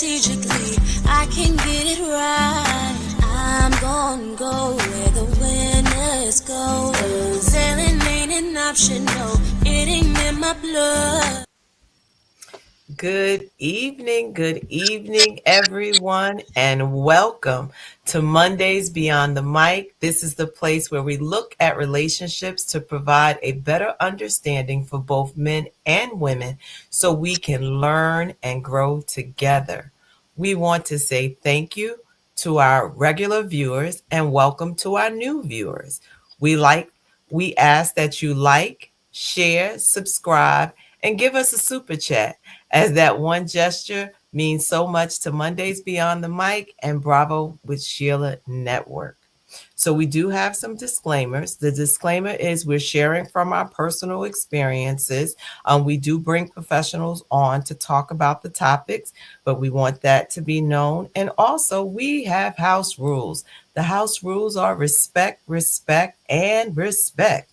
strategically. I can get it right. I'm gonna go where the winners go. Sailing ain't an option, no, it ain't in my blood. Good evening, everyone, and welcome to Mondays Beyond the Mic. This is the place where we look at relationships to provide a better understanding for both men and women so we can learn and grow together. We want to say thank you to our regular viewers and welcome to our new viewers. We ask that you like, share, subscribe, and give us a super chat, as that one gesture means so much to Mondays Beyond the Mic and Bravo with Sheila Network. So we do have some disclaimers. The disclaimer is we're sharing from our personal experiences. We do bring professionals on to talk about the topics, but we want that to be known. And also, we have house rules. The house rules are respect, respect, and respect.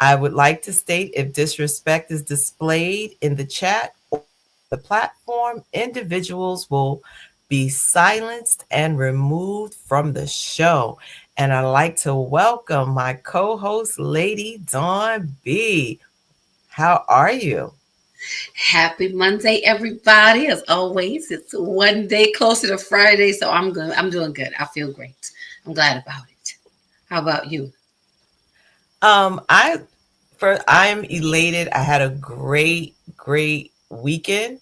I would like to state, if disrespect is displayed in the chat or the platform, individuals will be silenced and removed from the show. And I'd like to welcome my co-host, Lady Dawn B. How are you? Happy Monday, everybody. As always, it's one day closer to Friday, so I'm good. I'm doing good. I feel great. I'm glad about it. How about you? Um, I I'm elated. I had a great weekend.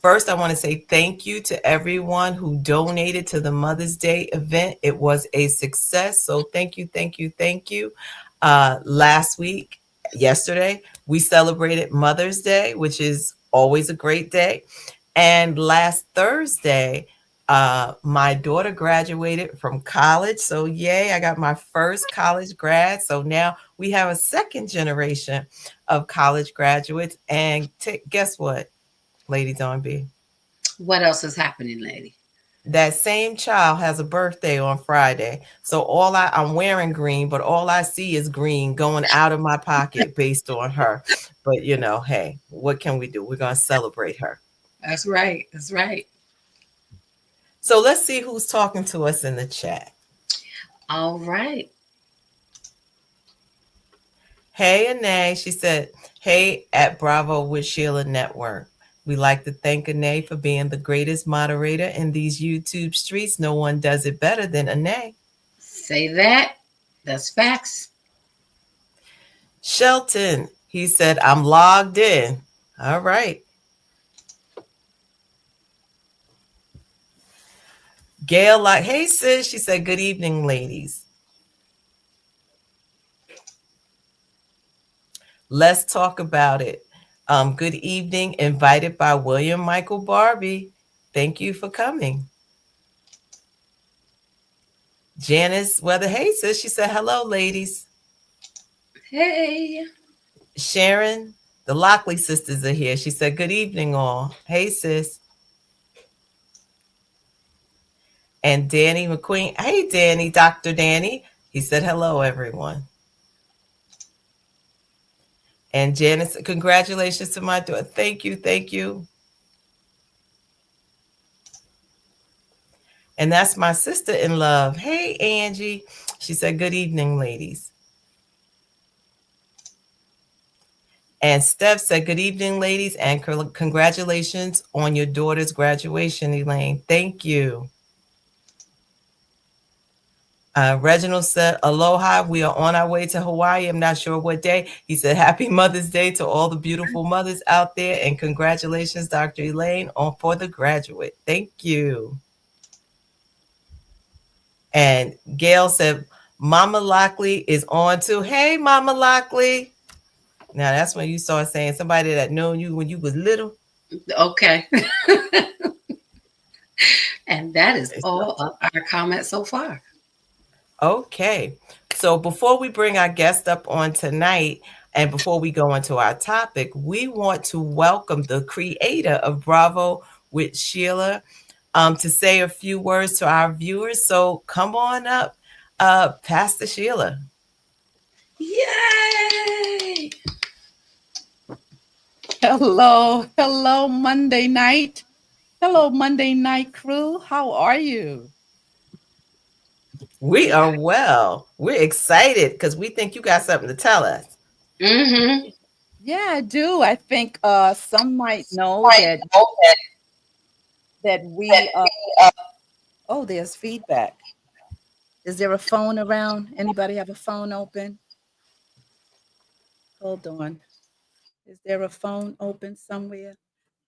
First, I want to say thank you to everyone who donated to the Mother's Day event. It was a success. So thank you. Last week, yesterday, we celebrated Mother's Day, which is always a great day. And last Thursday, my daughter graduated from college. So, yay, I got my first college grad. So now we have a second generation of college graduates. And guess what, Lady Dawn B? What else is happening, lady? That same child has a birthday on Friday. So I'm wearing green, but all I see is green going out of my pocket based on her. But hey, what can we do? We're going to celebrate her. That's right. That's right. So let's see who's talking to us in the chat. All right. Hey, Anae. She said, hey, at Bravo with Sheila Network. We like to thank Anae for being the greatest moderator in these YouTube streets. No one does it better than Anae. Say that. That's facts. Shelton, he said, I'm logged in. All right. Gail, like, hey, sis. She said, good evening, ladies. Let's talk about it. Good evening, invited by William Michael Barbie. Thank you for coming. Janice Weather, hey, sis. She said, hello, ladies. Hey. Sharon, the Lockley sisters are here. She said, good evening, all. Hey, sis. And Danny McQueen, hey, Danny, Dr. Danny. He said, hello, everyone. And Janice, congratulations to my daughter. Thank you. And that's my sister in love. Hey, Angie. She said, good evening, ladies. And Steph said, good evening, ladies, and congratulations on your daughter's graduation, Elaine. Thank you. Reginald said, aloha, we are on our way to Hawaii. I'm not sure what day. He said, happy Mother's Day to all the beautiful mothers out there. And congratulations, Dr. Elaine, for the graduate. Thank you. And Gail said, Mama Lockley is on too. Hey, Mama Lockley. Now, that's when you start saying somebody that known you when you was little. Okay. And that is all of our comments so far. Okay. So before we bring our guest up on tonight, and before we go into our topic, we want to welcome the creator of Bravo with Sheila to say a few words to our viewers. So come on up, Pastor Sheila. Yay! Hello, Monday night. Hello, Monday night crew. How are you? We are well. We're excited because we think you got something to tell us. Mm-hmm. Yeah, I do. I think some might know that we oh, there's feedback. Is there a phone around? Anybody have a phone open? Hold on. Is there a phone open somewhere?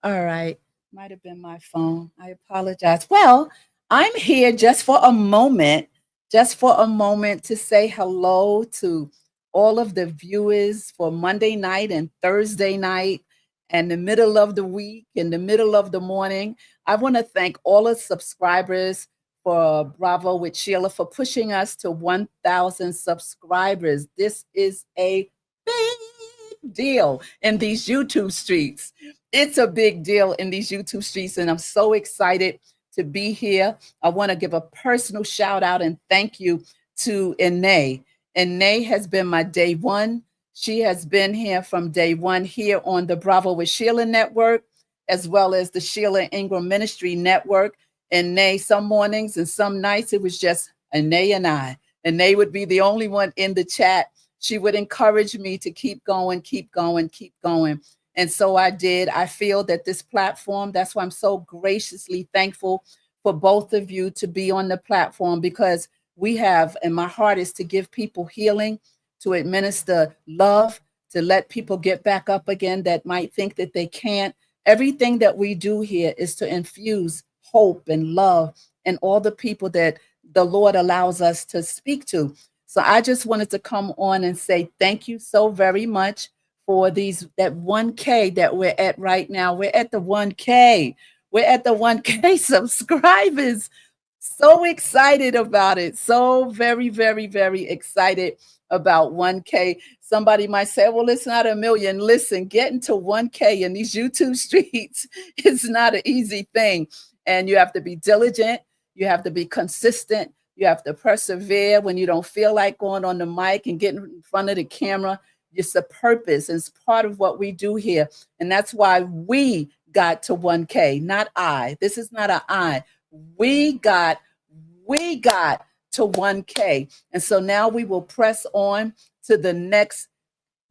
All right. Might have been my phone. I apologize. Well, I'm here just for a moment to say hello to all of the viewers for Monday night and Thursday night and the middle of the week and the middle of the morning. I want to thank all the subscribers for Bravo with Sheila for pushing us to 1,000 subscribers. This is a big deal in these YouTube streets. It's a big deal in these YouTube streets, and I'm so excited to be here. I want to give a personal shout out and thank you to Ine. Ine has been my day one. She has been here from day one here on the Bravo with Sheila Network, as well as the Sheila Ingram Ministry Network. Ine, some mornings and some nights, it was just Ine and I. Ine would be the only one in the chat. She would encourage me to keep going, keep going, keep going. And so I did. I feel that this platform, that's why I'm so graciously thankful for both of you to be on the platform, because we have, and my heart is to give people healing, to administer love, to let people get back up again that might think that they can't. Everything that we do here is to infuse hope and love and all the people that the Lord allows us to speak to. So I just wanted to come on and say thank you so very much for that 1K that we're at right now. We're at the 1K. We're at the 1K subscribers. So excited about it. So very, very, very excited about 1K. Somebody might say, well, it's not a million. Listen, getting to 1K in these YouTube streets is not an easy thing. And you have to be diligent. You have to be consistent. You have to persevere when you don't feel like going on the mic and getting in front of the camera. It's a purpose. It's part of what we do here. And that's why we got to 1K, not I. This is not an I. We got to 1K. And so now we will press on to the next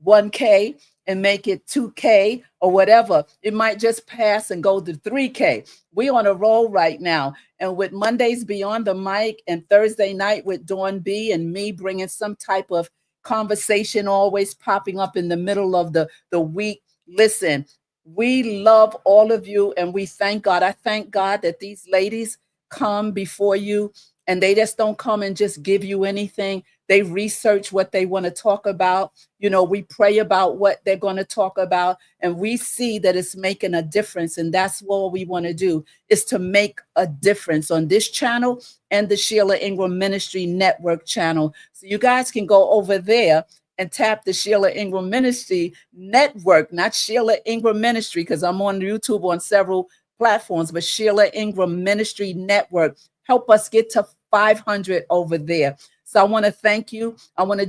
1K and make it 2K or whatever. It might just pass and go to 3K. We're on a roll right now. And with Mondays Beyond the Mic and Thursday night with Dawn B and me bringing some type of conversation always popping up in the middle of the week. Listen, we love all of you and we thank God. I thank God that these ladies come before you and they just don't come and just give you anything. They research what they want to talk about. You know, we pray about what they're going to talk about, and we see that it's making a difference. And that's what we want to do, is to make a difference on this channel and the Sheila Ingram Ministry Network channel. So you guys can go over there and tap the Sheila Ingram Ministry Network, not Sheila Ingram Ministry, because I'm on YouTube on several platforms, but Sheila Ingram Ministry Network. Help us get to 500 over there. So I want to thank you. I want to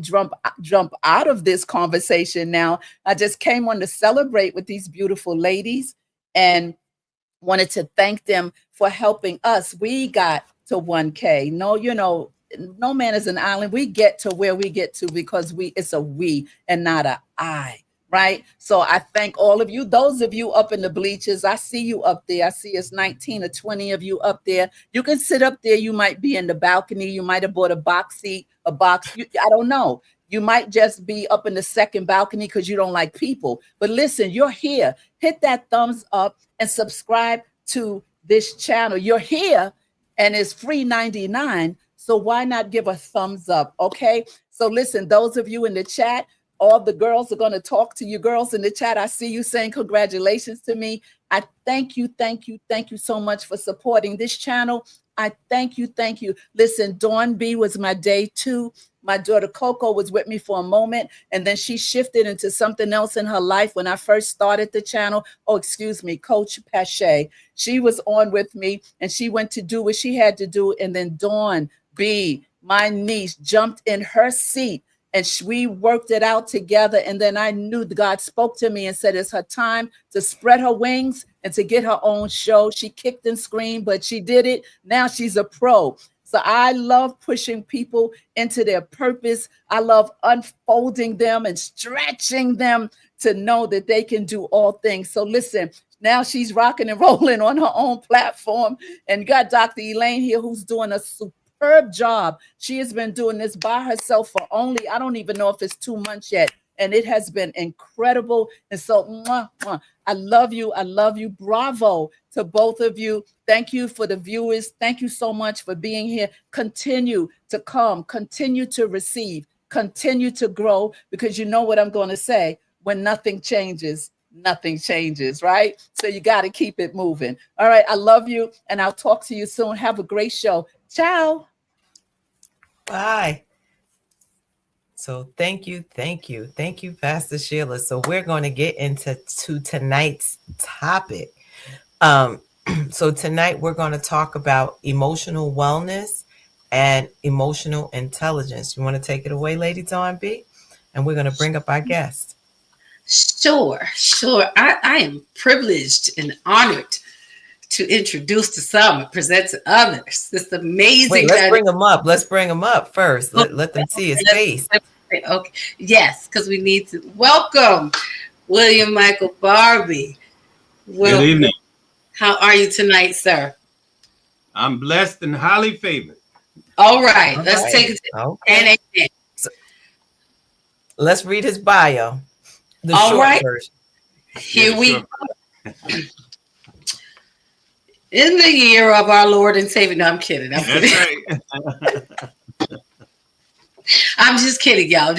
jump out of this conversation now. I just came on to celebrate with these beautiful ladies and wanted to thank them for helping us. We got to 1K. No, no man is an island. We get to where we get to because it's a we and not a I. Right. So I thank all of you. Those of you up in the bleachers, I see you up there. I see it's 19 or 20 of you up there. You can sit up there. You might be in the balcony. You might have bought a box seat, I don't know. You might just be up in the second balcony because you don't like people. But listen, you're here. Hit that thumbs up and subscribe to this channel. You're here and it's free 99. So why not give a thumbs up? Okay. So listen, those of you in the chat, all the girls are going to talk to you girls in the chat. I see you saying congratulations to me. I thank you so much for supporting this channel. I thank you. Listen, Dawn B was my day 2. My daughter Coco was with me for a moment, and then she shifted into something else in her life when I first started the channel. Oh, excuse me, Coach Pache. She was on with me, and she went to do what she had to do, and then Dawn B, my niece, jumped in her seat and we worked it out together. And then I knew God spoke to me and said, it's her time to spread her wings and to get her own show. She kicked and screamed, but she did it. Now she's a pro. So I love pushing people into their purpose. I love unfolding them and stretching them to know that they can do all things. So listen, now she's rocking and rolling on her own platform, and got Dr. Elaine here, who's doing a superb job. She has been doing this by herself for only, I don't even know if it's 2 months yet. And it has been incredible. And so mwah, mwah, I love you. I love you. Bravo to both of you. Thank you for the viewers. Thank you so much for being here. Continue to come, continue to receive, continue to grow, because you know what I'm going to say: when nothing changes, right? So you got to keep it moving. All right. I love you, and I'll talk to you soon. Have a great show. Ciao. Bye. So thank you, Pastor Sheila. So we're going to get into tonight's topic. So tonight we're going to talk about emotional wellness and emotional intelligence. You want to take it away, Lady Dawn B? And we're going to bring up our guest. Sure. I am privileged and honored to introduce to some and present to others. It's amazing. Wait, let's bring him up first. Let them see his face. Okay. Yes, because we need to welcome William Michael Barbie. Good evening. How are you tonight, sir? I'm blessed and highly favored. All right. Let's take it to 10 a.m. So, let's read his bio. The all short right. version. Here we go. In the year of our Lord and Savior. No, I'm kidding. That's right. I'm just kidding, y'all.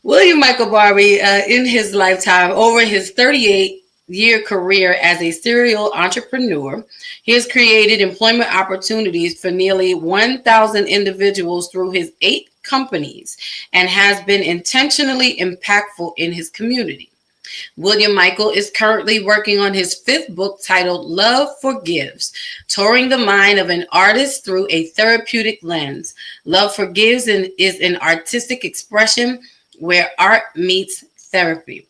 William Michael Barbie, in his lifetime, over his 38-year career as a serial entrepreneur, he has created employment opportunities for nearly 1,000 individuals through his 8 companies and has been intentionally impactful in his community. William Michael is currently working on his 5th book titled Love Forgives, touring the mind of an artist through a therapeutic lens. Love Forgives is an artistic expression where art meets therapy.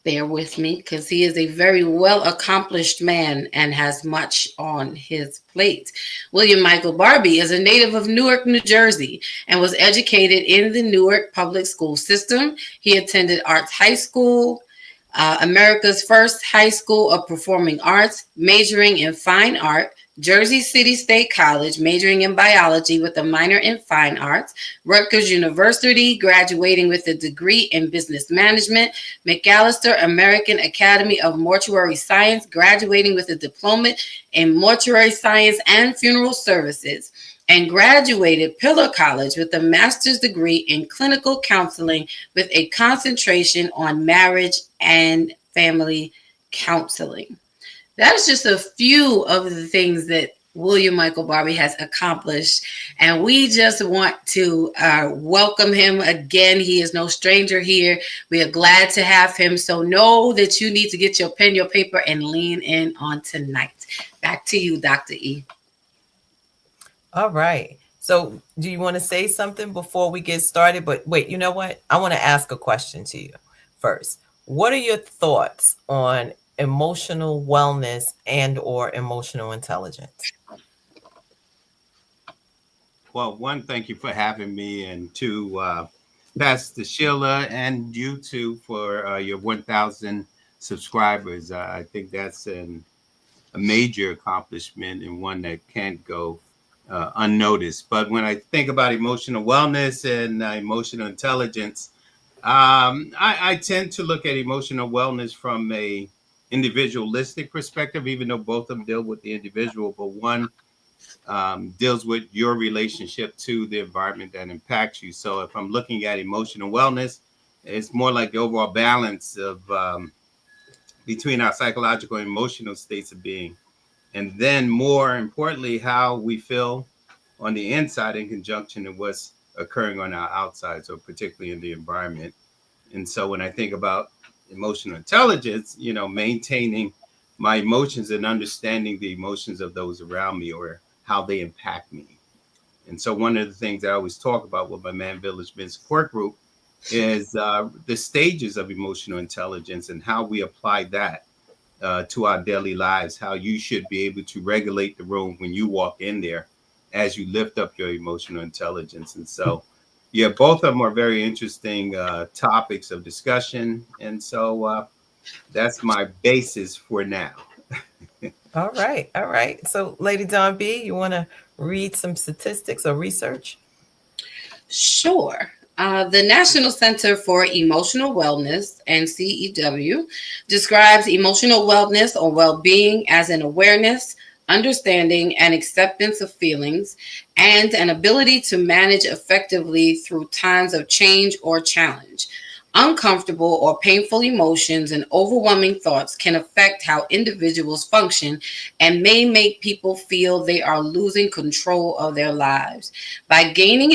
Bear with me, because he is a very well-accomplished man and has much on his plate. William Michael Barbie is a native of Newark, New Jersey, and was educated in the Newark public school system. He attended Arts High School, America's first high school of performing arts, majoring in fine art, Jersey City State College, majoring in biology with a minor in fine arts, Rutgers University, graduating with a degree in business management, McAllister American Academy of Mortuary Science, graduating with a diploma in mortuary science and funeral services, and graduated Pillar College with a master's degree in clinical counseling with a concentration on marriage and family counseling. That's just a few of the things that William Michael Barbie has accomplished. And we just want to welcome him again. He is no stranger here. We are glad to have him. So know that you need to get your pen, your paper, and lean in on tonight. Back to you, Dr. E. All right. So do you want to say something before we get started? But wait, you know what? I want to ask a question to you first. What are your thoughts on emotional wellness and or emotional intelligence? Well, one, thank you for having me, and two, Pastor Sheila and you too for your 1,000 subscribers. I think that's a major accomplishment and one that can't go unnoticed. But when I think about emotional wellness and emotional intelligence, I tend to look at emotional wellness from a individualistic perspective, even though both of them deal with the individual, but one deals with your relationship to the environment that impacts you. So if I'm looking at emotional wellness, it's more like the overall balance of between our psychological and emotional states of being. And then more importantly, how we feel on the inside in conjunction with what's occurring on our outside, so particularly in the environment. And so when I think about emotional intelligence, maintaining my emotions and understanding the emotions of those around me or how they impact me. And so one of the things I always talk about with my Man Village Men Support Group is the stages of emotional intelligence and how we apply that to our daily lives, how you should be able to regulate the room when you walk in there as you lift up your emotional intelligence. And so, yeah, both of them are very interesting topics of discussion. And so that's my basis for now. All right. All right. So, Lady Dawn B, you want to read some statistics or research? Sure. The National Center for Emotional Wellness, NCEW, describes emotional wellness or well being as an awareness, understanding, and acceptance of feelings, and an ability to manage effectively through times of change or challenge. Uncomfortable or painful emotions and overwhelming thoughts can affect how individuals function and may make people feel they are losing control of their lives. By gaining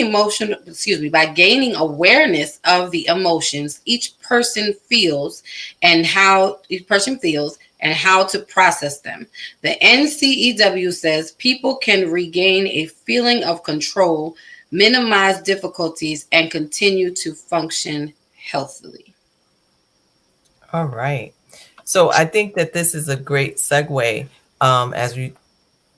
awareness of the emotions each person feels and how to process them. The NCEW says people can regain a feeling of control, minimize difficulties, and continue to function healthily. All right. So, I think that this is a great segue as we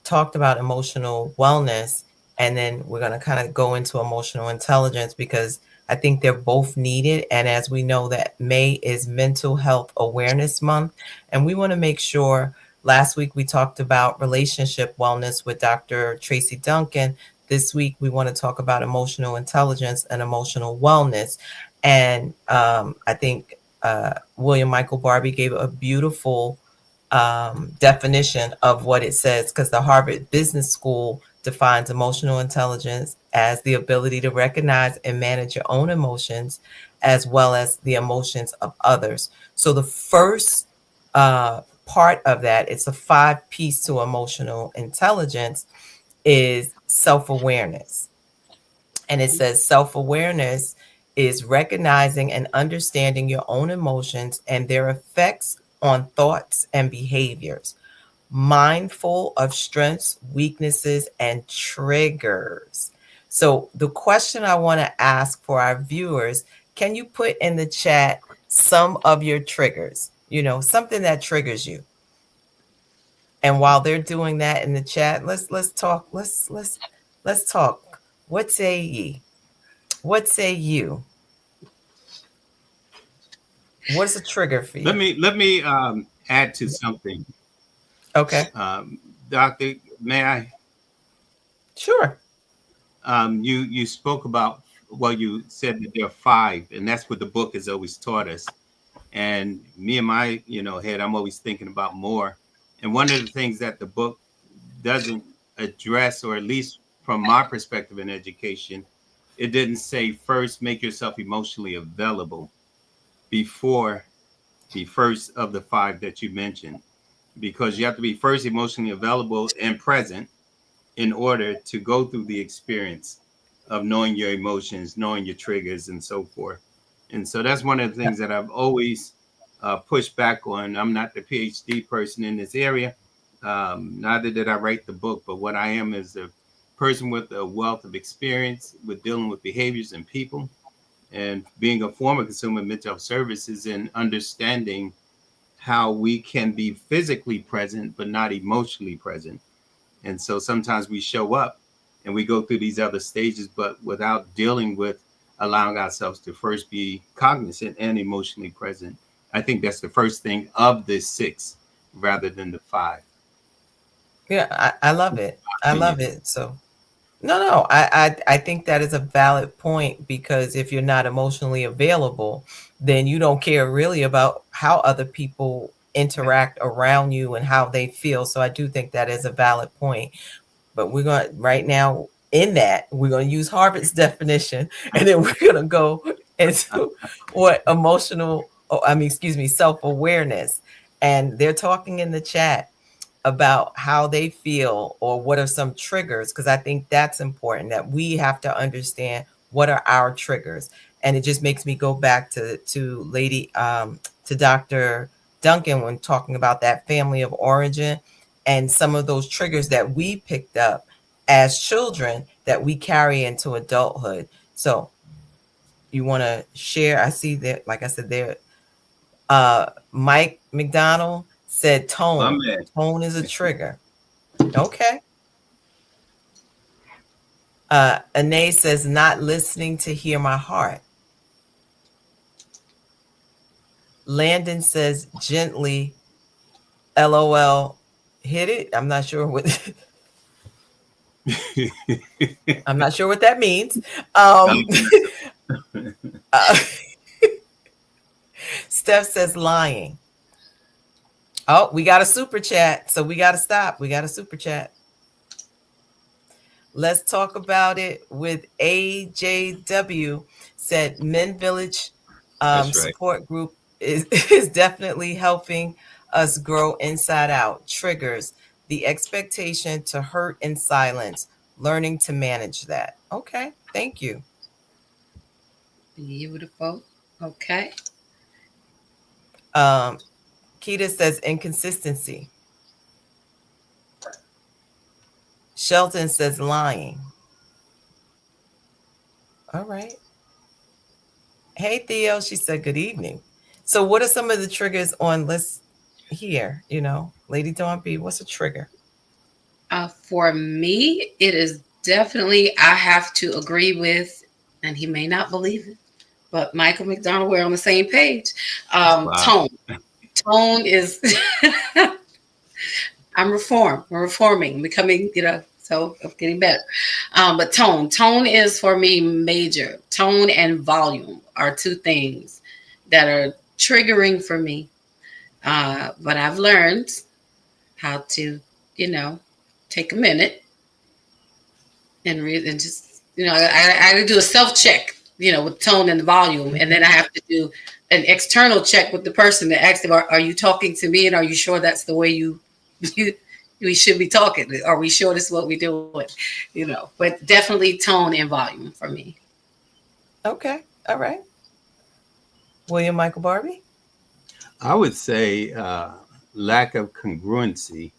talked about emotional wellness, and then we're going to kind of go into emotional intelligence because I think they're both needed. And as we know that May is Mental Health Awareness Month, and we want to make sure, last week we talked about relationship wellness with Dr. Tracy Duncan. This week we want to talk about emotional intelligence and emotional wellness. And I think William Michael Barbie gave a beautiful definition of what it says, because the Harvard Business School defines emotional intelligence as the ability to recognize and manage your own emotions as well as the emotions of others. So the first part of that, it's a 5 piece to emotional intelligence, is self-awareness. And it says self-awareness is recognizing and understanding your own emotions and their effects on thoughts and behaviors, mindful of strengths, weaknesses, and triggers. So, the question I want to ask for our viewers, can you put in the chat some of your triggers? Something that triggers you. And while they're doing that in the chat, let's talk. Let's talk. What say ye? What say you? What's a trigger for you? Let me add to something. Okay. Doctor, may I? Sure. You spoke about, well, you said that there are 5, and that's what the book has always taught us. And me and my head, I'm always thinking about more. And one of the things that the book doesn't address, or at least from my perspective in education, it didn't say first make yourself emotionally available before the first of the 5 that you mentioned, because you have to be first emotionally available and present in order to go through the experience of knowing your emotions, knowing your triggers, and so forth. And so that's one of the things that I've always pushed back on. I'm not the PhD person in this area. Neither did I write the book, but what I am is a person with a wealth of experience with dealing with behaviors and people, and being a former consumer of mental health services and understanding how we can be physically present but not emotionally present. And so sometimes we show up and we go through these other stages, but without dealing with allowing ourselves to first be cognizant and emotionally present. I think that's the first thing of the 6 rather than the 5. Yeah, I love it. I love it. So, no, I think that is a valid point, because if you're not emotionally available, then you don't care really about how other people interact around you and how they feel. So I do think that is a valid point. But we're going to, right now, in that, we're going to use Harvard's definition, and then we're going to go into what self-awareness. And they're talking in the chat about how they feel or what are some triggers, because I think that's important, that we have to understand what are our triggers. And it just makes me go back to Dr. Duncan when talking about that family of origin and some of those triggers that we picked up as children that we carry into adulthood. So you want to share? I see that, like I said, there, Mike McDonald said tone. Tone is a trigger. Okay. Anae says not listening to hear my heart. Landon says gently, LOL, hit it. I'm not sure what I'm not sure what that means. Steph says lying. Oh, we got a super chat, so we got to stop. We got a super chat. Let's talk about it with AJW. Said Men Village support group is definitely helping us grow inside out. Triggers, the expectation to hurt in silence, learning to manage that. Okay, thank you. Beautiful. Okay. Keita says inconsistency. Shelton says lying. All right. Hey, Theo, she said good evening. So what are some of the triggers on list here? You know, Lady Dawn B, what's a trigger? For me, it is definitely, I have to agree with, and he may not believe it, but Michael McDonald, we're on the same page. Tone. Tone is, I'm reforming, becoming, so I'm getting better. But tone is for me major. Tone and volume are two things that are triggering for me. But I've learned how to, take a minute and just, I do a self-check, with tone and volume. And then I have to do an external check with the person to ask them, are you talking to me? And are you sure that's the way we should be talking? Are we sure this is what we're doing? But definitely tone and volume for me. Okay. All right. William Michael Barbie? I would say lack of congruency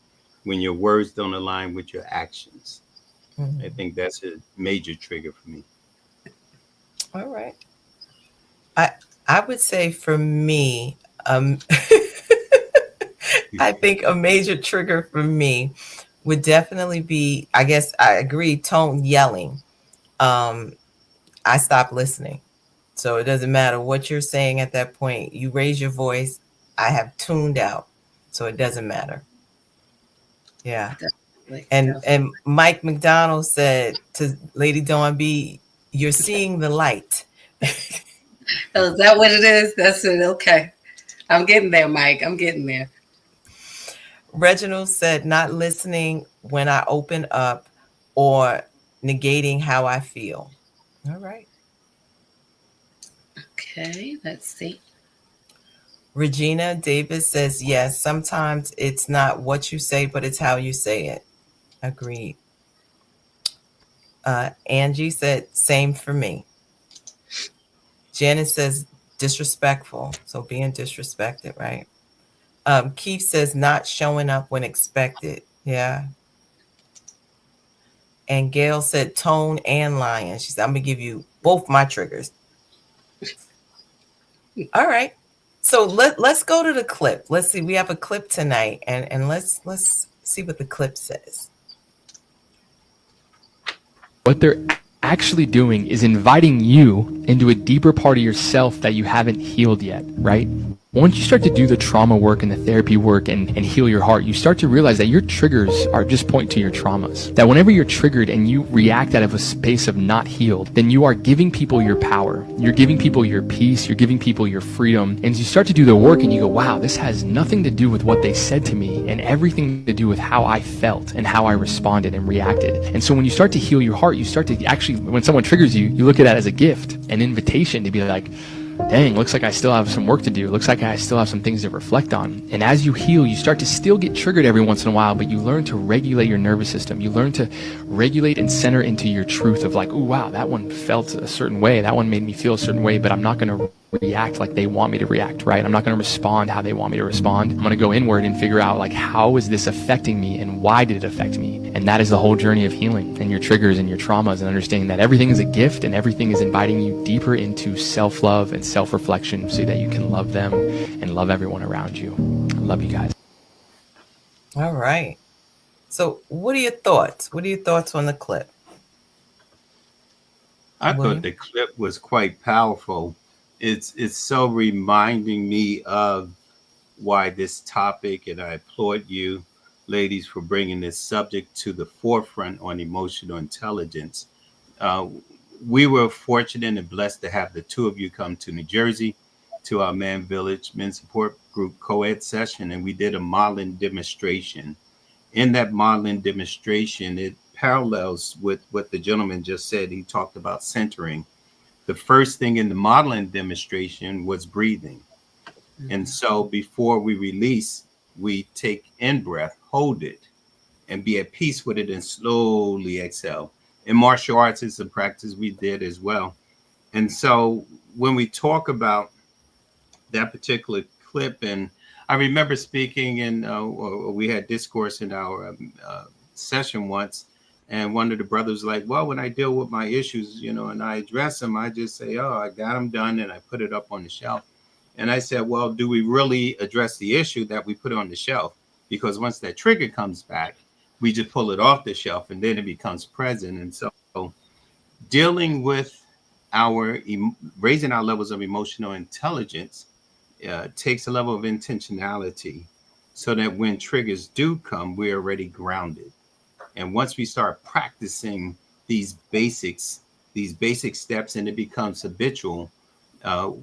when your words don't align with your actions. I think that's a major trigger for me. All right. I would say for me, I think a major trigger for me would definitely be, I guess I agree, tone, yelling. I stop listening. So it doesn't matter what you're saying at that point. You raise your voice, I have tuned out. So it doesn't matter. Yeah. Definitely. And Mike McDonald said to Lady Dawn B, you're seeing the light. Oh, is that what it is? That's it. Okay. I'm getting there, Mike. I'm getting there. Reginald said not listening when I open up or negating how I feel. All right. Okay, let's see. Regina Davis says, yes, sometimes it's not what you say, but it's how you say it. Agreed. Angie said, same for me. Janet says, disrespectful. So being disrespected, right? Keith says, not showing up when expected. Yeah. And Gail said, tone and lying. She said, I'm going to give you both my triggers. All right. So let's go to the clip. Let's see. We have a clip tonight, and let's see what the clip says. What they're actually doing is inviting you into a deeper part of yourself that you haven't healed yet, right? Once you start to do the trauma work and the therapy work and heal your heart, you start to realize that your triggers are just point to your traumas. That whenever you're triggered and you react out of a space of not healed, then you are giving people your power. You're giving people your peace. You're giving people your freedom. And you start to do the work and you go, wow, this has nothing to do with what they said to me and everything to do with how I felt and how I responded and reacted. And so when you start to heal your heart, you start to actually, when someone triggers you, you look at that as a gift, an invitation to be like, dang, looks like I still have some work to do. Looks like I still have some things to reflect on. And as you heal, you start to still get triggered every once in a while, but you learn to regulate your nervous system. You learn to regulate and center into your truth of like, oh, wow, that one felt a certain way. That one made me feel a certain way, but I'm not going to react like they want me to react, right? I'm not going to respond how they want me to respond. I'm going to go inward and figure out, like, how is this affecting me and why did it affect me? And that is the whole journey of healing and your triggers and your traumas, and understanding that everything is a gift and everything is inviting you deeper into self-love and self-reflection so that you can love them and love everyone around you. I love you guys. All right. So what are your thoughts? What are your thoughts on the clip? I William? thought the clip was quite powerful. It's so reminding me of why this topic, and I applaud you, ladies, for bringing this subject to the forefront on emotional intelligence. Uh, we were fortunate and blessed to have the two of you come to New Jersey to our Man Village Men Support Group co-ed session, and we did a modeling demonstration. In that modeling demonstration, it parallels with what the gentleman just said. He talked about centering. The first thing in the modeling demonstration was breathing. And so before we release, we take in breath, hold it, and be at peace with it, and slowly exhale. In martial arts, it's a practice we did as well. And so when we talk about that particular clip, and I remember speaking in, we had discourse in our session once, and one of the brothers was like, well, when I deal with my issues, and I address them, I just say, oh, I got them done, and I put it up on the shelf. And I said, well, do we really address the issue that we put on the shelf? Because once that trigger comes back, we just pull it off the shelf, and then it becomes present. And so dealing with raising our levels of emotional intelligence takes a level of intentionality, so that when triggers do come, we're already grounded. And once we start practicing these basic steps, and it becomes habitual,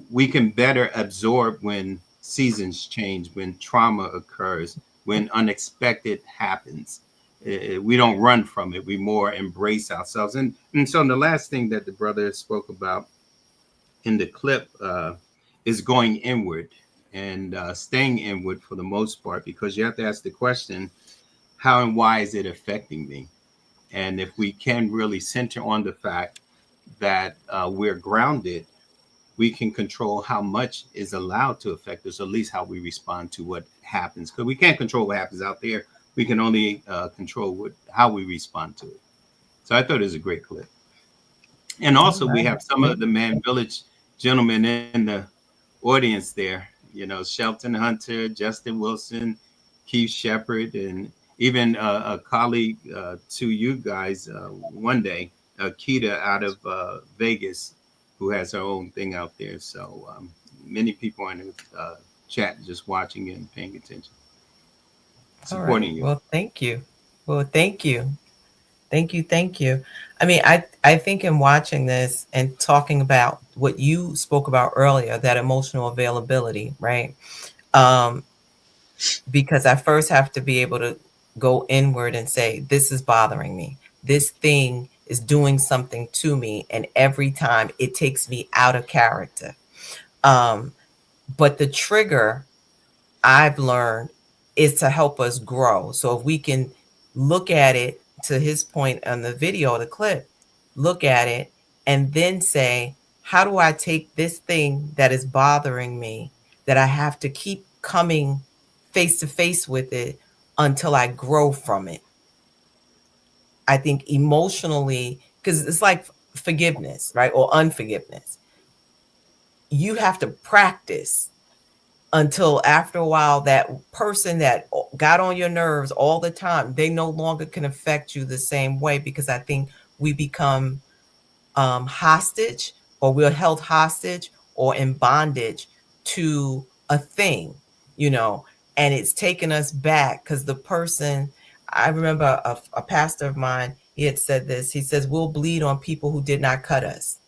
we can better absorb when seasons change, when trauma occurs, when unexpected happens. We don't run from it. We more embrace ourselves. And so the last thing that the brother spoke about in the clip is going inward and staying inward for the most part, because you have to ask the question, how and why is it affecting me? And if we can really center on the fact that we're grounded, we can control how much is allowed to affect us, or at least how we respond to what happens. Because we can't control what happens out there. We can only control how we respond to it. So I thought it was a great clip. And also, we have some of the Man Village gentlemen in the audience there, Shelton Hunter, Justin Wilson, Keith Shepard, and even a colleague to you guys one day, Keita out of Vegas, who has her own thing out there. So many people in the chat just watching and paying attention, supporting you. Well, thank you. Well, thank you. Thank you. Thank you. I mean, I think in watching this and talking about what you spoke about earlier, that emotional availability, right? Because I first have to be able to go inward and say, this is bothering me. This thing is doing something to me. And every time it takes me out of character. But the trigger, I've learned, is to help us grow. So if we can look at it, to his point on the video, the clip, look at it and then say, how do I take this thing that is bothering me, that I have to keep coming face to face with it until I grow from it? I think emotionally, because it's like forgiveness, right? Or unforgiveness. You have to practice until after a while, that person that got on your nerves all the time, they no longer can affect you the same way, because I think we become hostage, or we're held hostage or in bondage to a thing, and it's taken us back, because the person, I remember a pastor of mine, he had said this, he says, we'll bleed on people who did not cut us,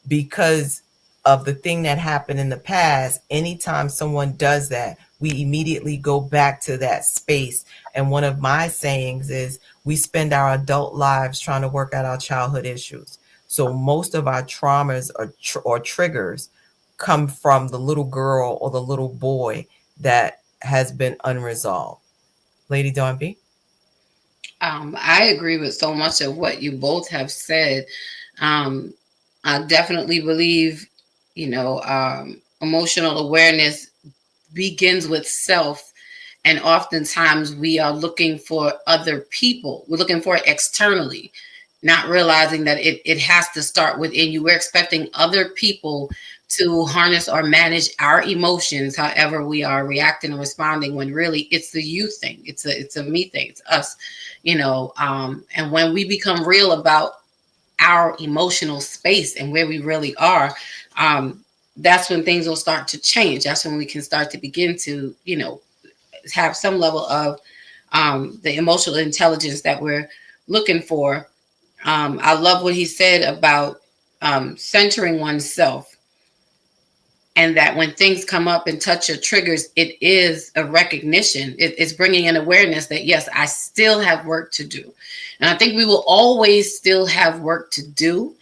because of the thing that happened in the past. Anytime someone does that, we immediately go back to that space. And one of my sayings is, we spend our adult lives trying to work out our childhood issues. So most of our traumas or triggers come from the little girl or the little boy that has been unresolved. Lady Dawn-B? I agree with so much of what you both have said. I definitely believe Emotional awareness begins with self. And oftentimes we are looking for other people. We're looking for it externally, not realizing that it has to start within you. We're expecting other people to harness or manage our emotions, however we are reacting and responding, when really it's the you thing. It's a me thing. It's us, and when we become real about our emotional space and where we really are, that's when things will start to change. That's when we can start to begin to, have some level of the emotional intelligence that we're looking for. I love what he said about centering oneself, and that when things come up and touch your triggers, it is a recognition. It's bringing an awareness that, yes, I still have work to do. And I think we will always still have work to do.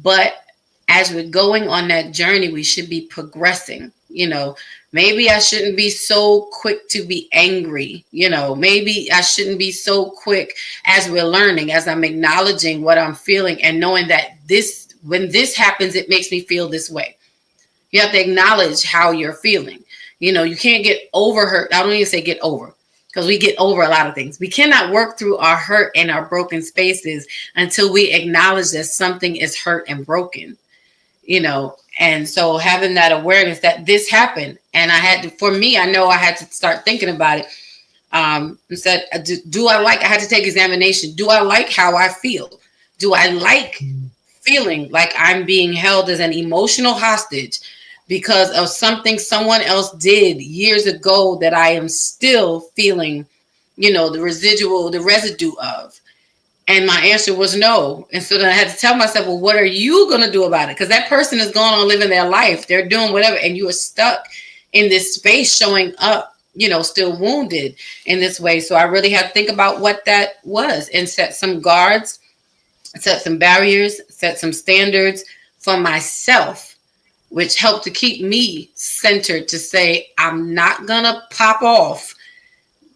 But as we're going on that journey, we should be progressing. Maybe I shouldn't be so quick to be angry. Maybe I shouldn't be so quick as we're learning, as I'm acknowledging what I'm feeling and knowing that when this happens, it makes me feel this way. You have to acknowledge how you're feeling. You can't get over hurt. I don't even say get over, because we get over a lot of things. We cannot work through our hurt and our broken spaces until we acknowledge that something is hurt and broken. And so having that awareness that this happened, and for me, I know I had to start thinking about it. Said, I had to take examination. Do I like how I feel? Do I like feeling like I'm being held as an emotional hostage because of something someone else did years ago that I am still feeling, the residue of? And my answer was no. And so then I had to tell myself, well, what are you going to do about it? Because that person is going on living their life. They're doing whatever. And you are stuck in this space showing up, still wounded in this way. So I really had to think about what that was and set some guards, set some barriers, set some standards for myself, which helped to keep me centered to say, I'm not going to pop off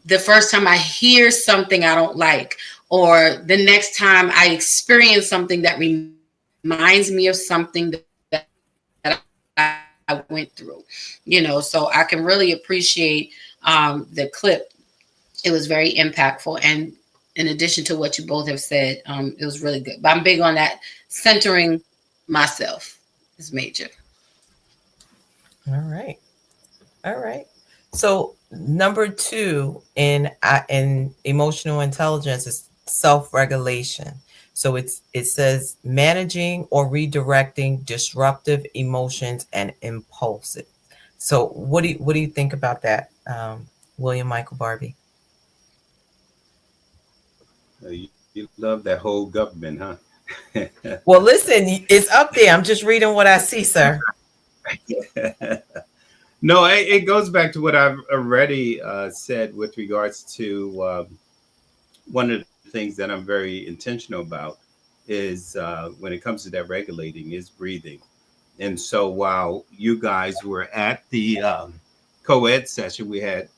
the first time I hear something I don't like, or the next time I experience something that reminds me of something that I went through. So I can really appreciate the clip. It was very impactful. And in addition to what you both have said, it was really good. But I'm big on that. Centering myself is major. All right. All right. So number 2 in emotional intelligence is self-regulation. So it says managing or redirecting disruptive emotions and impulsive. So what do you think about that, William Michael Barbie? You love that whole government, huh? Well, listen, it's up there. I'm just reading what I see, sir. No, it goes back to what I've already said with regards to one of the things that I'm very intentional about is when it comes to that regulating is breathing. And so while you guys were at the co-ed session, we had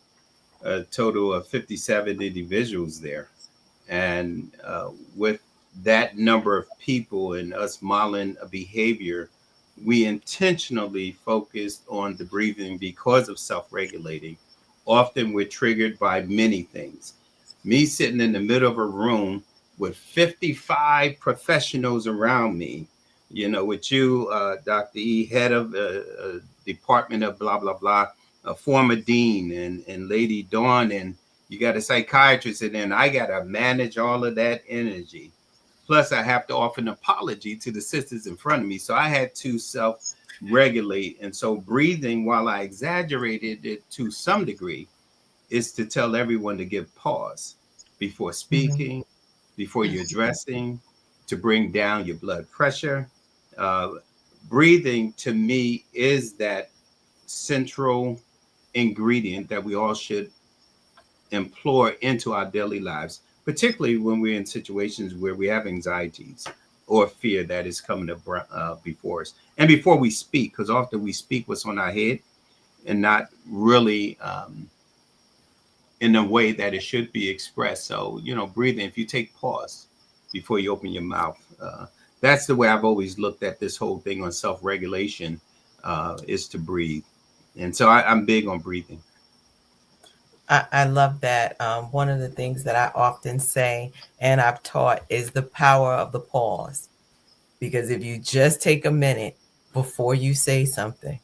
a total of 57 individuals there. And with that number of people and us modeling a behavior, we intentionally focused on the breathing because of self-regulating. Often we're triggered by many things. Me sitting in the middle of a room with 55 professionals around me, with you, Dr. E, head of a department of blah, blah, blah, a former dean, and Lady Dawn, and you got a psychiatrist, and then I got to manage all of that energy. Plus, I have to offer an apology to the sisters in front of me. So I had to self-regulate. And so breathing, while I exaggerated it to some degree, is to tell everyone to give pause before speaking, before you're dressing, to bring down your blood pressure. Breathing, to me, is that central ingredient that we all should employ into our daily lives, particularly when we're in situations where we have anxieties or fear that is coming up before us. And before we speak, because often we speak what's on our head and not really in a way that it should be expressed. So, breathing, if you take pause before you open your mouth, that's the way I've always looked at this whole thing on self-regulation. is to breathe. And so I'm big on breathing. I love that. One of the things that I often say and I've taught is the power of the pause. Because if you just take a minute before you say something,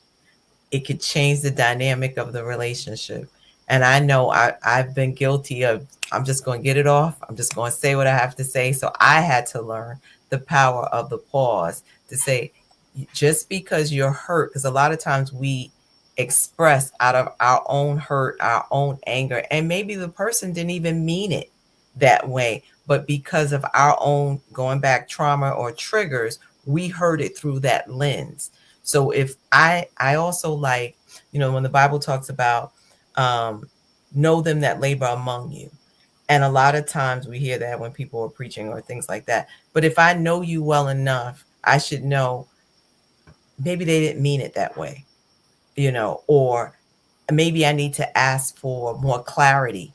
it could change the dynamic of the relationship. And I know I've been guilty of, I'm just going to get it off. I'm just going to say what I have to say. So I had to learn the power of the pause to say, just because you're hurt, because a lot of times we express out of our own hurt, our own anger, and maybe the person didn't even mean it that way. But because of our own going back trauma or triggers, we heard it through that lens. So if I also like, when the Bible talks about know them that labor among you. And a lot of times we hear that when people are preaching or things like that. But if I know you well enough, I should know maybe they didn't mean it that way, or maybe I need to ask for more clarity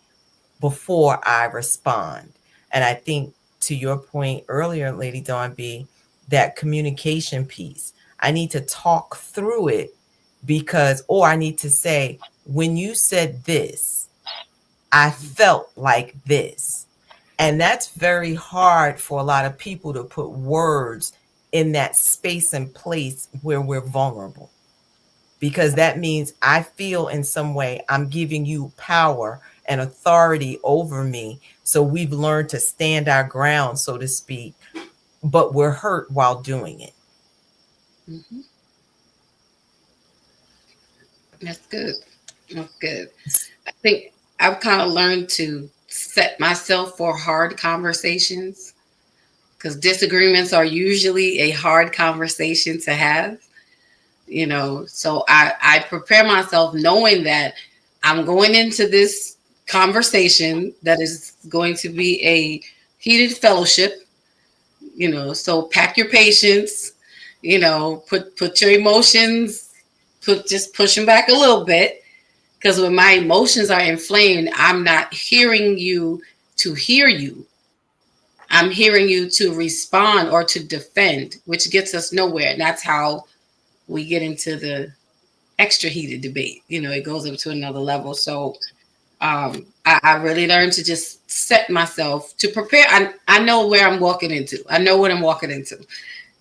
before I respond. And I think to your point earlier, Lady Dawn B, that communication piece, I need to talk through it or I need to say, when you said this, I felt like this. And that's very hard for a lot of people to put words in that space and place where we're vulnerable. Because that means I feel in some way I'm giving you power and authority over me. So we've learned to stand our ground, so to speak, but we're hurt while doing it. Mm-hmm. That's good. That's good. I think I've kind of learned to set myself for hard conversations, because disagreements are usually a hard conversation to have. So I prepare myself knowing that I'm going into this conversation that is going to be a heated fellowship, so pack your patience, put your emotions, just push them back a little bit, because when my emotions are inflamed, I'm not hearing you to hear you. I'm hearing you to respond or to defend, which gets us nowhere. And that's how we get into the extra heated debate. It goes up to another level. So I really learned to just set myself to prepare. I know where I'm walking into. I know what I'm walking into,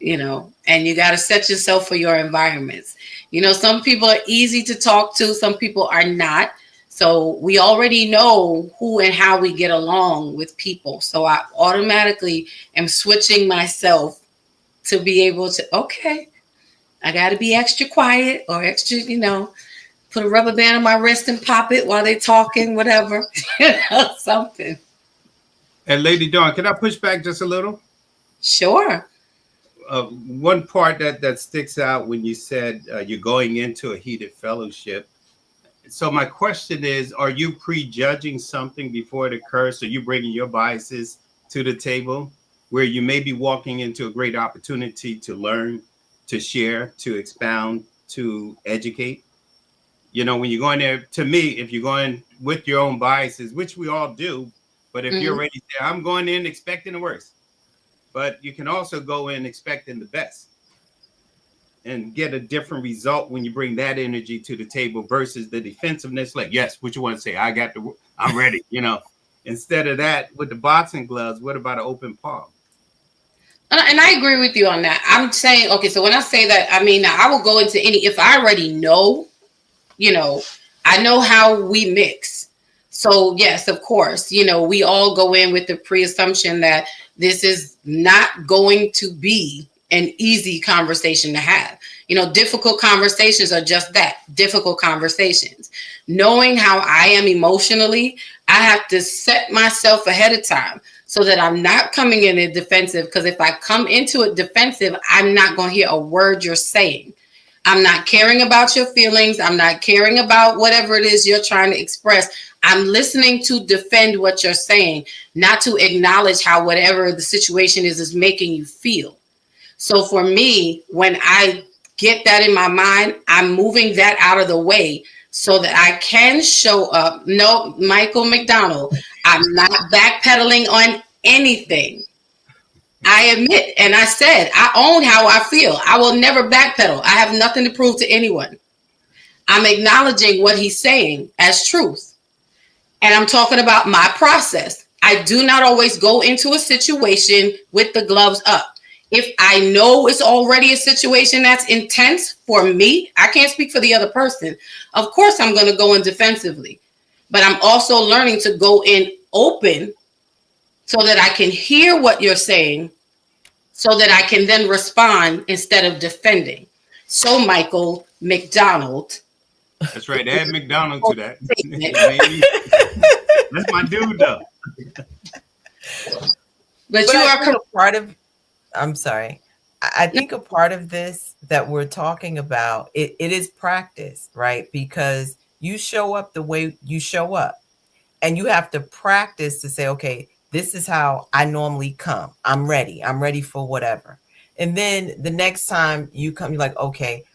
and you got to set yourself for your environments. Some people are easy to talk to. Some people are not. So we already know who and how we get along with people. So I automatically am switching myself to be able to, okay, I got to be extra quiet or extra, put a rubber band on my wrist and pop it while they're talking, whatever, something. And Lady Dawn, can I push back just a little? Sure. One part that sticks out when you said you're going into a heated fellowship. So my question is, are you prejudging something before it occurs? So you're bringing your biases to the table where you may be walking into a great opportunity to learn, to share, to expound, to educate. When you go in there, to me, if you're going with your own biases, which we all do, but if you're already there, I'm going in expecting the worst. But you can also go in expecting the best and get a different result when you bring that energy to the table versus the defensiveness. Like, yes, what you want to say? I'm ready. Instead of that, with the boxing gloves, what about an open palm? And I agree with you on that. I'm saying, okay, so when I say that, I mean, I will go into if I already know, I know how we mix. So yes, of course, we all go in with the pre-assumption that this is not going to be an easy conversation to have. Difficult conversations are just that, difficult conversations. Knowing how I am emotionally, I have to set myself ahead of time so that I'm not coming in it defensive, because if I come into it defensive, I'm not going to hear a word you're saying. I'm not caring about your feelings. I'm not caring about whatever it is you're trying to express. I'm listening to defend what you're saying, not to acknowledge how whatever the situation is making you feel. So for me, when I get that in my mind, I'm moving that out of the way so that I can show up. No, Michael McDonald, I'm not backpedaling on anything. I admit, and I said, I own how I feel. I will never backpedal. I have nothing to prove to anyone. I'm acknowledging what he's saying as truth. And I'm talking about my process. I do not always go into a situation with the gloves up. If I know it's already a situation that's intense for me, I can't speak for the other person. Of course, I'm going to go in defensively, but I'm also learning to go in open so that I can hear what you're saying, so that I can then respond instead of defending. So, Michael McDonald. That's right. Add McDonald to that. That's my dude, though. But you are correct. Part of, I'm sorry. I think a part of this that we're talking about, it is practice, right? Because you show up the way you show up, and you have to practice to say, okay, this is how I normally come. I'm ready. I'm ready for whatever. And then the next time you come, you're like, okay,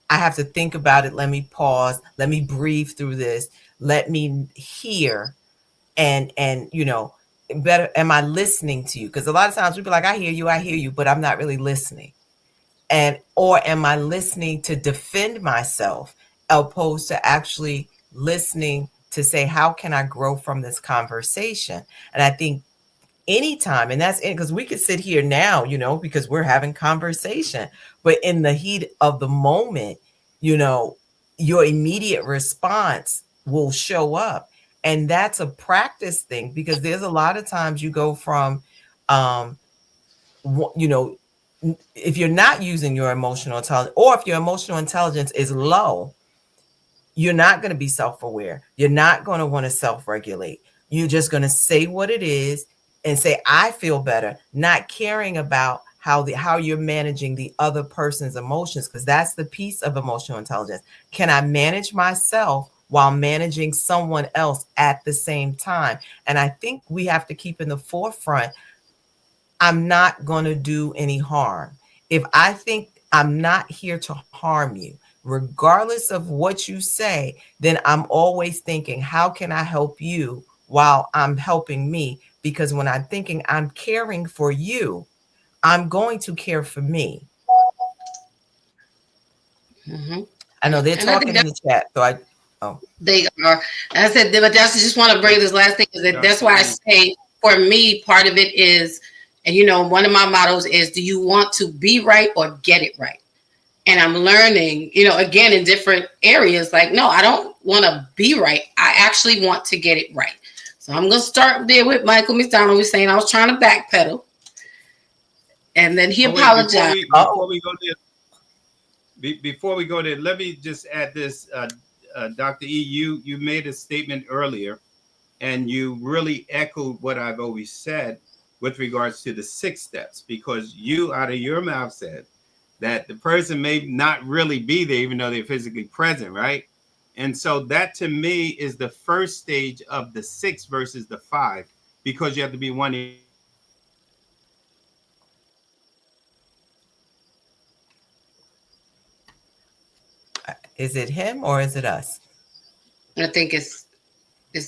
I have to think about it. Let me pause. Let me breathe through this. Let me hear. And better, am I listening to you? Because a lot of times we be like, I hear you, but I'm not really listening. And or am I listening to defend myself, opposed to actually listening to say, how can I grow from this conversation? And I think anytime, and that's it, because we could sit here now, because we're having conversation, but in the heat of the moment, your immediate response will show up. And that's a practice thing, because there's a lot of times you go from, if you're not using your emotional intelligence, or if your emotional intelligence is low, you're not going to be self-aware. You're not going to want to self-regulate. You're just going to say what it is and say, I feel better, not caring about how you're managing the other person's emotions, because that's the piece of emotional intelligence. Can I manage myself while managing someone else at the same time? And I think we have to keep in the forefront, I'm not going to do any harm. If I think I'm not here to harm you, regardless of what you say, then I'm always thinking, how can I help you while I'm helping me? Because when I'm thinking I'm caring for you, I'm going to care for me. Mm-hmm. I know they're talking in the chat, so they are. I said, but that's just want to bring this last thing. That's why I say, for me, part of it is, and one of my mottos is, do you want to be right or get it right? And I'm learning, again, in different areas, like, no, I don't want to be right. I actually want to get it right. So I'm going to start there with Michael McDonald. Was saying I was trying to backpedal. And then he apologized. Before we go there, let me just add this. Dr. E, you made a statement earlier, and you really echoed what I've always said with regards to the 6 steps, because you, out of your mouth, said that the person may not really be there, even though they're physically present, right? And so that, to me, is the first stage of the 6 versus the 5, because you have to be one. Is it him or is it us? I think it's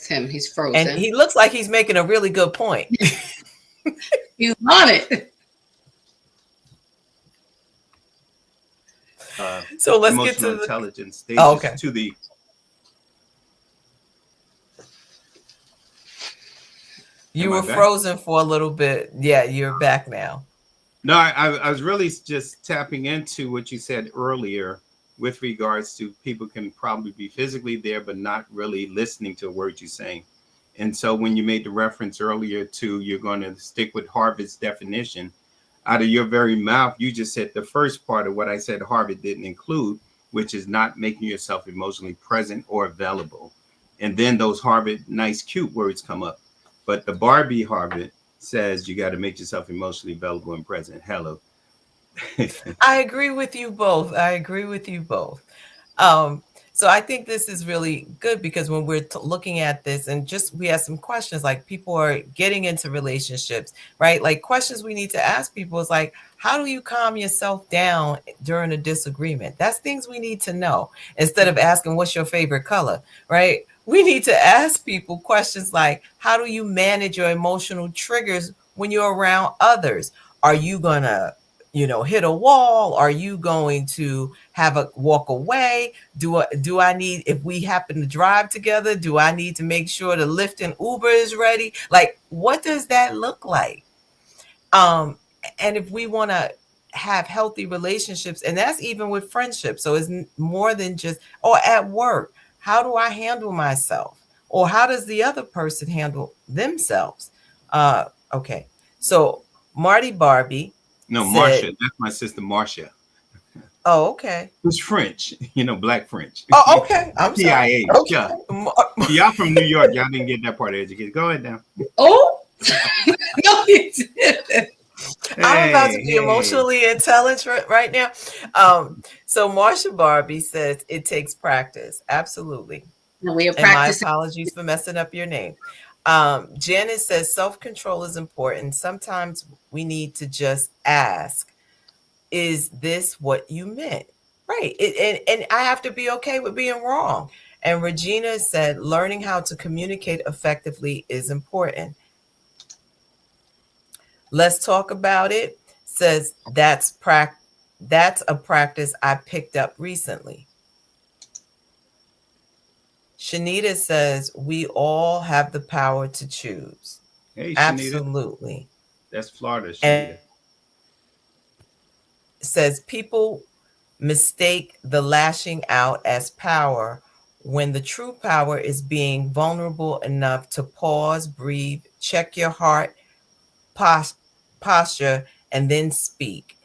him. He's frozen. And he looks like he's making a really good point. He's on it. So let's get to the intelligence stages, to the. You were frozen for a little bit. Yeah, you're back now. No, I was really just tapping into what you said earlier with regards to people can probably be physically there, but not really listening to a word you're saying. And so when you made the reference earlier to, you're going to stick with Harvard's definition, out of your very mouth, you just said the first part of what I said Harvard didn't include, which is not making yourself emotionally present or available. And then those Harvard nice, cute words come up. But the Barbie Harvard says you got to make yourself emotionally available and present. Hello. I agree with you both. So I think this is really good, because when we're looking at this, and we have some questions, like people are getting into relationships, right? Like questions we need to ask people is like, how do you calm yourself down during a disagreement? That's things we need to know, instead of asking what's your favorite color, right? We need to ask people questions like, how do you manage your emotional triggers when you're around others? Are you gonna, hit a wall? Are you going to have a walk away? Do I need, if we happen to drive together, do I need to make sure the Lyft and Uber is ready? Like, what does that look like? And if we want to have healthy relationships, and that's even with friendships, so it's more than just, or at work, how do I handle myself? Or how does the other person handle themselves? Okay. So Marty Barbie No, said, Marcia. That's my sister, Marcia. oh, okay. Who's French? Black French. Oh, okay. I'm sorry. PIA. Okay. Yeah. Y'all from New York. Y'all didn't get that part of education. Go ahead now. Oh, no, you didn't. I'm about to be emotionally intelligent right now. So Marsha Barbie says it takes practice. Absolutely. And we are And my practicing. apologies for messing up your name. Janice says self-control is important. Sometimes we need to just ask, is this what you meant? Right. And I have to be okay with being wrong. And Regina said learning how to communicate effectively is important. Let's talk about it. Says that's a practice I picked up recently. Shanita says we all have the power to choose. Hey, Shanita. Absolutely. That's Florida, Shanita. And says people mistake the lashing out as power when the true power is being vulnerable enough to pause, breathe, check your heart, posture, and then speak.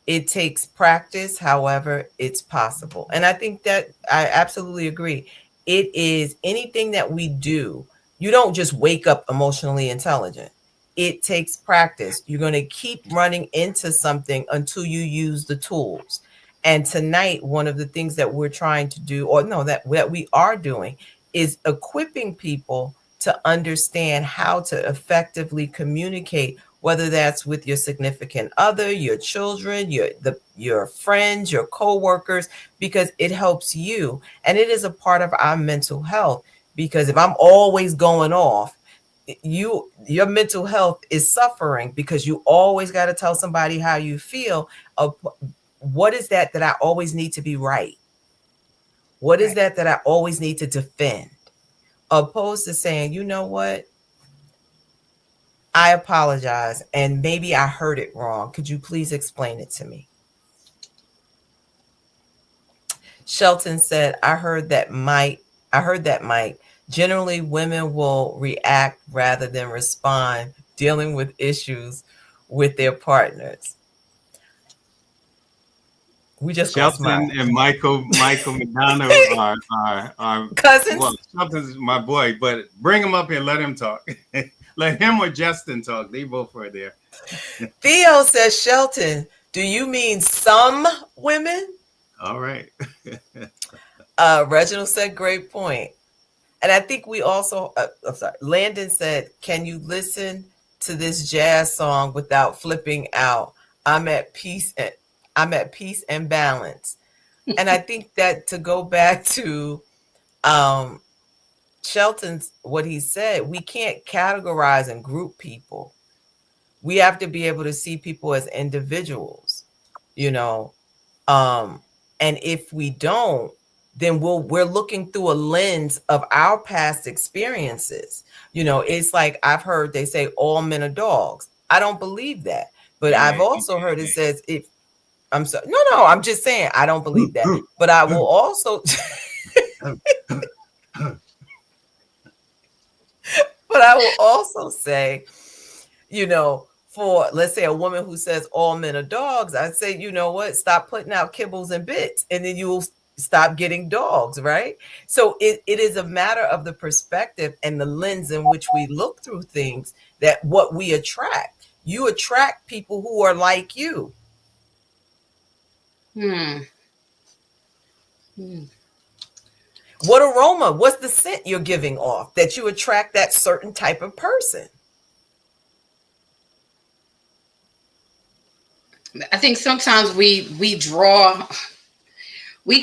It takes practice, however, it's possible. And I think that I absolutely agree. It is anything that we do. You don't just wake up emotionally intelligent. It takes practice. You're going to keep running into something until you use the tools. And tonight, one of the things that we're trying to do, or no, that we are doing, is equipping people to understand how to effectively communicate, whether that's with your significant other, your children, your friends, your coworkers, because it helps you. And it is a part of our mental health, because if I'm always going off, your mental health is suffering because you always got to tell somebody how you feel. What is that I always need to be right? What is that I always need to defend? Opposed to saying, you know what? I apologize, and maybe I heard it wrong. Could you please explain it to me? Shelton said, I heard that, Mike. Generally, women will react rather than respond, dealing with issues with their partners. We just Shelton and Michael McDonough are cousins. Well, Shelton's my boy, but bring him up here, let him talk. Let him or Justin talk. They both are there. Theo says, Shelton, do you mean some women? All right. Reginald said, great point. And I think we also, I'm sorry, Landon said, can you listen to this jazz song without flipping out? I'm at peace and balance. And I think that, to go back to Shelton's, what he said, we can't categorize and group people. We have to be able to see people as individuals, and if we don't, then we're looking through a lens of our past experiences. It's like I've heard they say all men are dogs. I don't believe that. But I've also heard it says, if I'm sorry, no, I'm just saying I don't believe that. But I will also but I will also say, for, let's say, a woman who says all men are dogs, I'd say, you know what, stop putting out kibbles and bits, and then you'll stop getting dogs, right? So it is a matter of the perspective and the lens in which we look through things, that what we attract. You attract people who are like you. What aroma, what's the scent you're giving off that you attract that certain type of person? I think sometimes we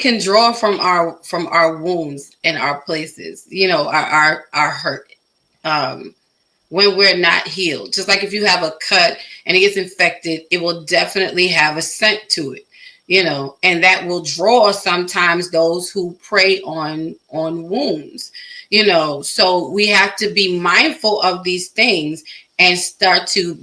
can draw from our wounds and our places, our hurt. when we're not healed. Just like if you have a cut and it gets infected, it will definitely have a scent to it, and that will draw sometimes those who prey on wounds, so we have to be mindful of these things and start to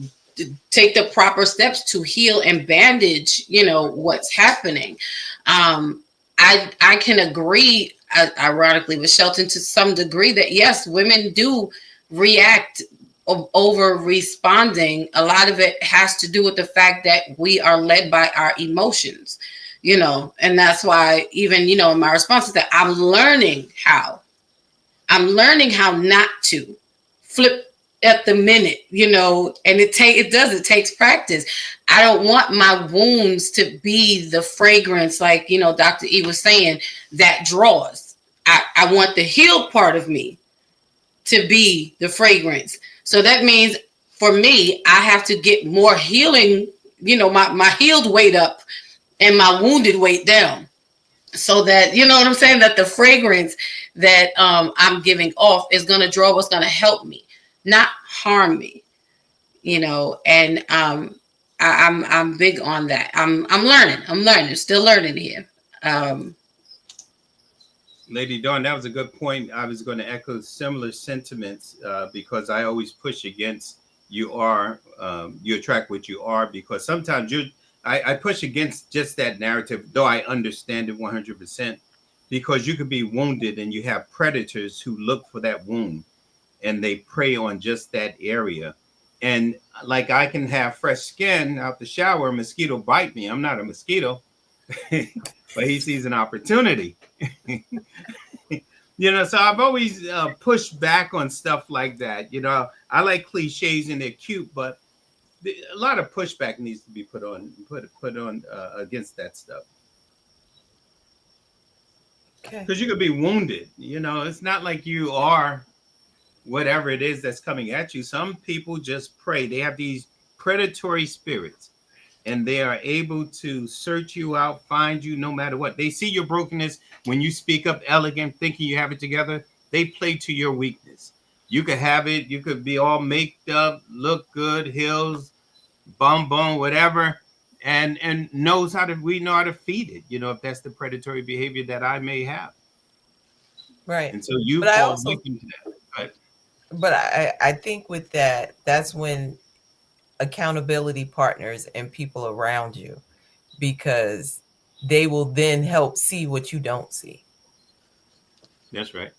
take the proper steps to heal and bandage, what's happening. I can agree, ironically, with Shelton to some degree that yes, women do react over responding. A lot of it has to do with the fact that we are led by our emotions, and that's why even, in my response to that, I'm learning how not to flip at the minute, and it takes practice. I don't want my wounds to be the fragrance, like, Dr. E was saying, that draws. I want the healed part of me to be the fragrance. So that means for me, I have to get more healing, my healed weight up and my wounded weight down. So that, you know what I'm saying, that the fragrance that I'm giving off is going to draw what's going to help me, not harm me, and I'm big on that. I'm learning, still learning here. Lady Dawn, that was a good point. I was going to echo similar sentiments because I always push against you attract what you are, because sometimes I push against just that narrative, though I understand it 100%, because you could be wounded and you have predators who look for that wound and they prey on just that area. And like I can have fresh skin out the shower, a mosquito bite me. I'm not a mosquito, but he sees an opportunity. So I've always pushed back on stuff like that. I like cliches and they're cute, but a lot of pushback needs to be put on against that stuff. Okay. Because you could be wounded. It's not like you are whatever it is that's coming at you. Some people just prey. They have these predatory spirits, and they are able to search you out, find you no matter what. They see your brokenness when you speak up elegant, thinking you have it together. They play to your weakness. You could have it. You could be all maked up, look good, heels, bum, whatever, and we know how to feed it. If that's the predatory behavior that I may have. Right. And so you fall victim to that. Right. But I think with that's when accountability partners and people around you, because they will then help see what you don't see. That's right.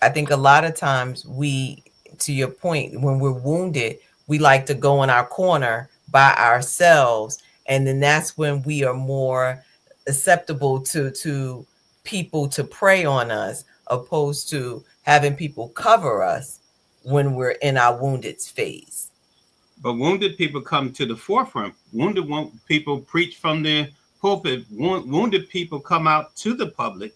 I think a lot of times to your point, when we're wounded, we like to go in our corner by ourselves. And then that's when we are more susceptible to people to prey on us, opposed to having people cover us when we're in our wounded phase. But wounded people come to the forefront. Wounded people preach from the pulpit. Wounded people come out to the public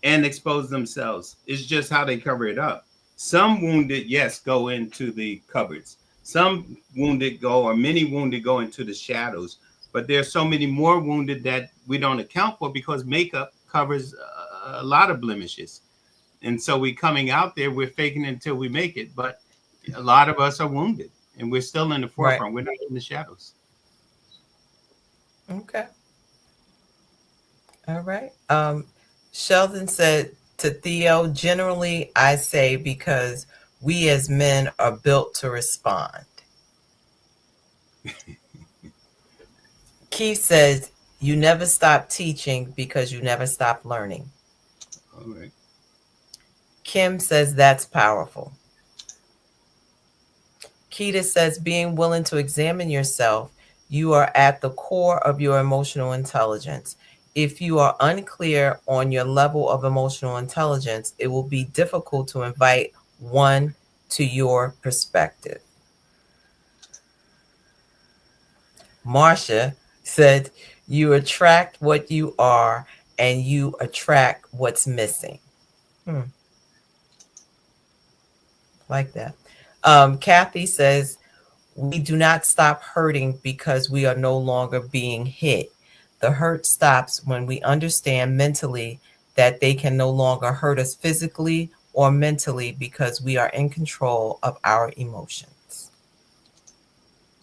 and expose themselves. It's just how they cover it up. Some wounded, yes, go into the cupboards. Some wounded or many wounded go into the shadows. But there's so many more wounded that we don't account for because makeup covers a lot of blemishes. And so we coming out there, we're faking it until we make it. But a lot of us are wounded. And we're still in the forefront. Right. We're not in the shadows. Okay. All right. Sheldon said to Theo, generally, I say because we as men are built to respond. Keith says, you never stop teaching because you never stop learning. All right. Kim says that's powerful. Keita says, being willing to examine yourself, you are at the core of your emotional intelligence. If you are unclear on your level of emotional intelligence, it will be difficult to invite one to your perspective. Marcia said, you attract what you are and you attract what's missing. Like that. Kathy says, we do not stop hurting because we are no longer being hit. The hurt stops when we understand mentally that they can no longer hurt us physically or mentally because we are in control of our emotions.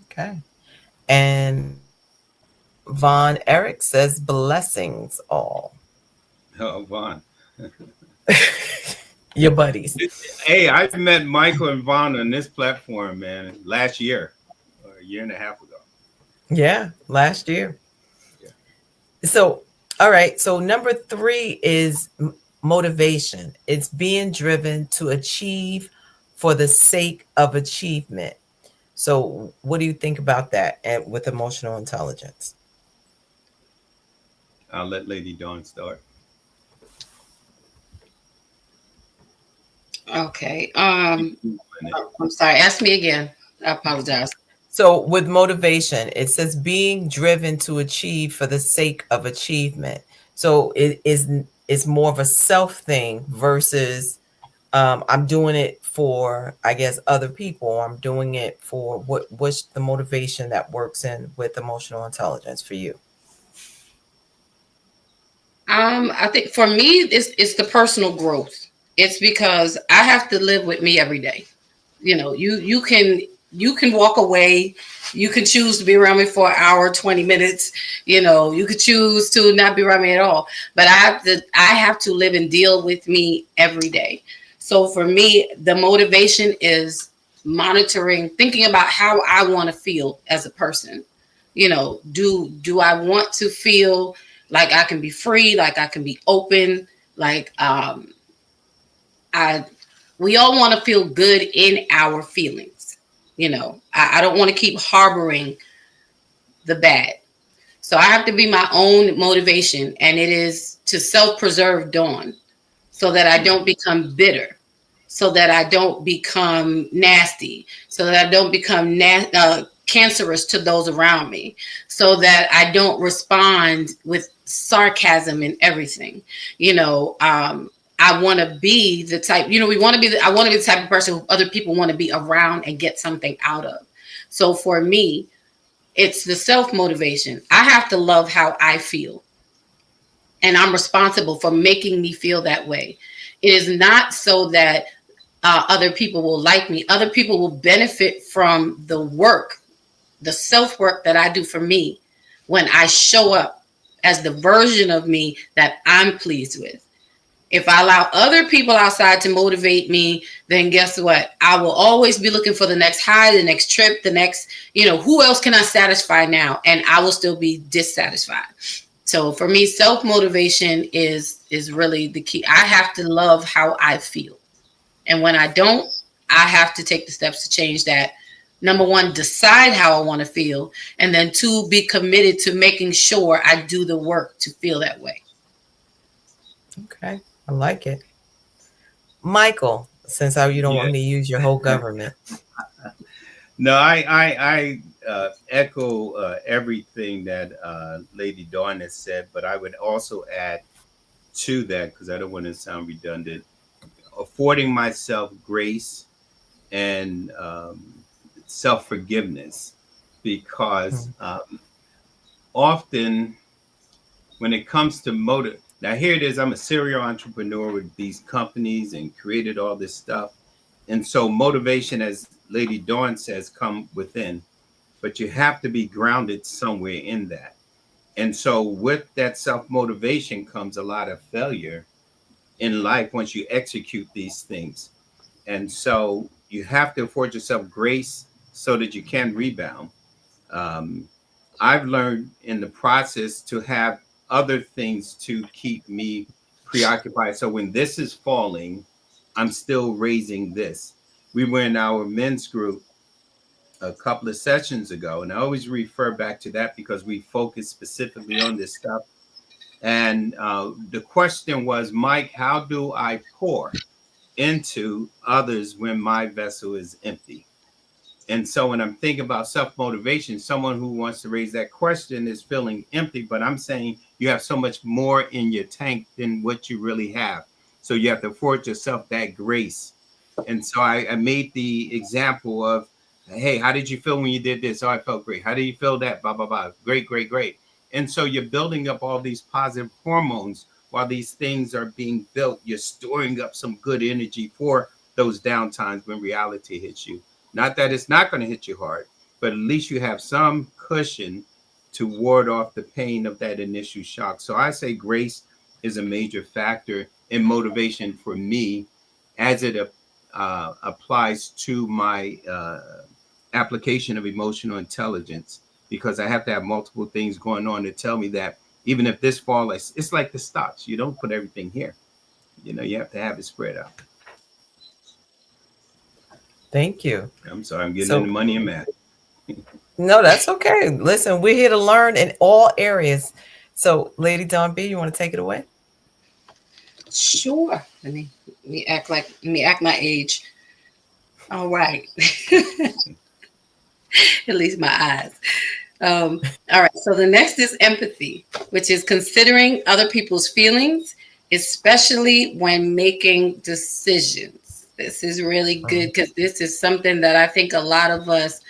Okay. And Von Eric says, blessings all. Oh, Vaughn. Your buddies. Hey, I've met Michael and Vaughn on this platform, man, last year or a year and a half ago. Yeah, last year. Yeah. So, all right. So, number 3 is motivation. It's being driven to achieve for the sake of achievement. So, what do you think about that and with emotional intelligence? I'll let Lady Dawn start. Okay. I'm sorry. Ask me again. I apologize. So, with motivation, it says being driven to achieve for the sake of achievement. So, it's more of a self thing versus I'm doing it for, I guess, other people. I'm doing it for what's the motivation that works in with emotional intelligence for you? I think for me, it's the personal growth. It's because I have to live with me every day. You know, you can walk away. You can choose to be around me for an hour, 20 minutes. You know, you could choose to not be around me at all. But I have to live and deal with me every day. So for me, the motivation is monitoring, thinking about how I want to feel as a person. You know, do I want to feel like I can be free, like I can be open, like I we all want to feel good in our feelings. You know, I don't want to keep harboring the bad. So I have to be my own motivation, and it is to self-preserve Dawn so that I don't become bitter, so that I don't become nasty, so that I don't become cancerous to those around me, so that I don't respond with sarcasm and everything. You know, I want to be the type, you know, I want to be the type of person who other people want to be around and get something out of. So for me, it's the self motivation. I have to love how I feel, and I'm responsible for making me feel that way. It is not so that other people will like me. Other people will benefit from the work, the self work that I do for me when I show up as the version of me that I'm pleased with. If I allow other people outside to motivate me, then guess what? I will always be looking for the next high, the next trip, the next, you know, who else can I satisfy now? And I will still be dissatisfied. So for me, self-motivation is really the key. I have to love how I feel. And when I don't, I have to take the steps to change that. Number one, decide how I want to feel. And then two, be committed to making sure I do the work to feel that way. Okay, I like it. Michael, since you don't want Yeah. me to use your whole government. No, I echo everything that Lady Dawn has said, but I would also add to that, because I don't want to sound redundant, affording myself grace and self forgiveness, because often when it comes to motive, now here it is, I'm a serial entrepreneur with these companies and created all this stuff. And so motivation, as Lady Dawn says, come within, but you have to be grounded somewhere in that. And so with that self motivation comes a lot of failure in life once you execute these things. And so you have to afford yourself grace so that you can rebound. Um, I've learned in the process to have other things to keep me preoccupied. So when this is falling, I'm still raising this. We were in our men's group a couple of sessions ago, and I always refer back to that because we focus specifically on this stuff. And the question was, Mike, how do I pour into others when my vessel is empty? And so when I'm thinking about self-motivation, someone who wants to raise that question is feeling empty, but I'm saying you have so much more in your tank than what you really have. So you have to afford yourself that grace. And so I made the example of, hey, how did you feel when you did this? Oh, I felt great. How do you feel that? Blah, blah, blah. Great, great, great. And so you're building up all these positive hormones while these things are being built, you're storing up some good energy for those downtimes when reality hits you. Not that it's not going to hit you hard, but at least you have some cushion to ward off the pain of that initial shock. So I say grace is a major factor in motivation for me as it applies to my application of emotional intelligence, because I have to have multiple things going on to tell me that even if this fall, it's like the stocks. You don't put everything here. You have to have it spread out. Thank you. I'm sorry, I'm getting into money and math. No, that's okay. Listen, we're here to learn in all areas. So, Lady Dawn B, you want to take it away? Sure. Let me act my age. All right. At least my eyes. All right. So the next is empathy, which is considering other people's feelings, especially when making decisions. This is really good because this is something that I think a lot of us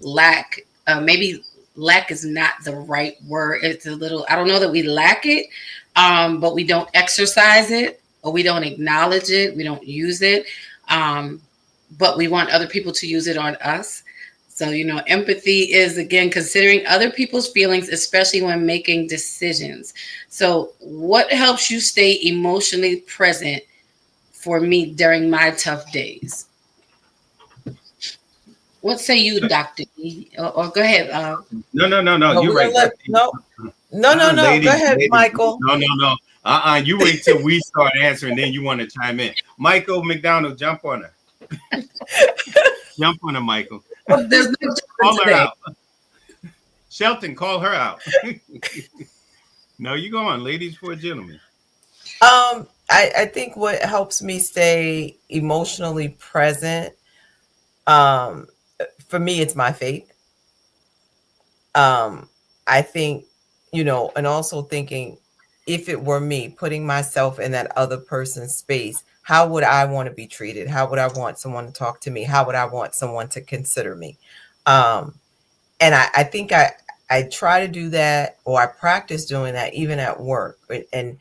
lack. Maybe lack is not the right word. It's a little, I don't know that we lack it, but we don't exercise it, or we don't acknowledge it. We don't use it. But we want other people to use it on us. So, empathy is, again, considering other people's feelings, especially when making decisions. So what helps you stay emotionally present for me during my tough days? What say you, Dr. E? Or go ahead. No. You're right. No. Ladies, Go ahead, Michael. No. You wait till we start answering, then you want to chime in. Michael McDonald, jump on her. Jump on her, Michael. There's no call her today. out. Shelton, call her out. No, you go on. Ladies for a gentleman. I think what helps me stay emotionally present, for me, it's my faith. I think, and also thinking, if it were me, putting myself in that other person's space, how would I want to be treated? How would I want someone to talk to me? How would I want someone to consider me? And I think I try to do that, or I practice doing that even at work. And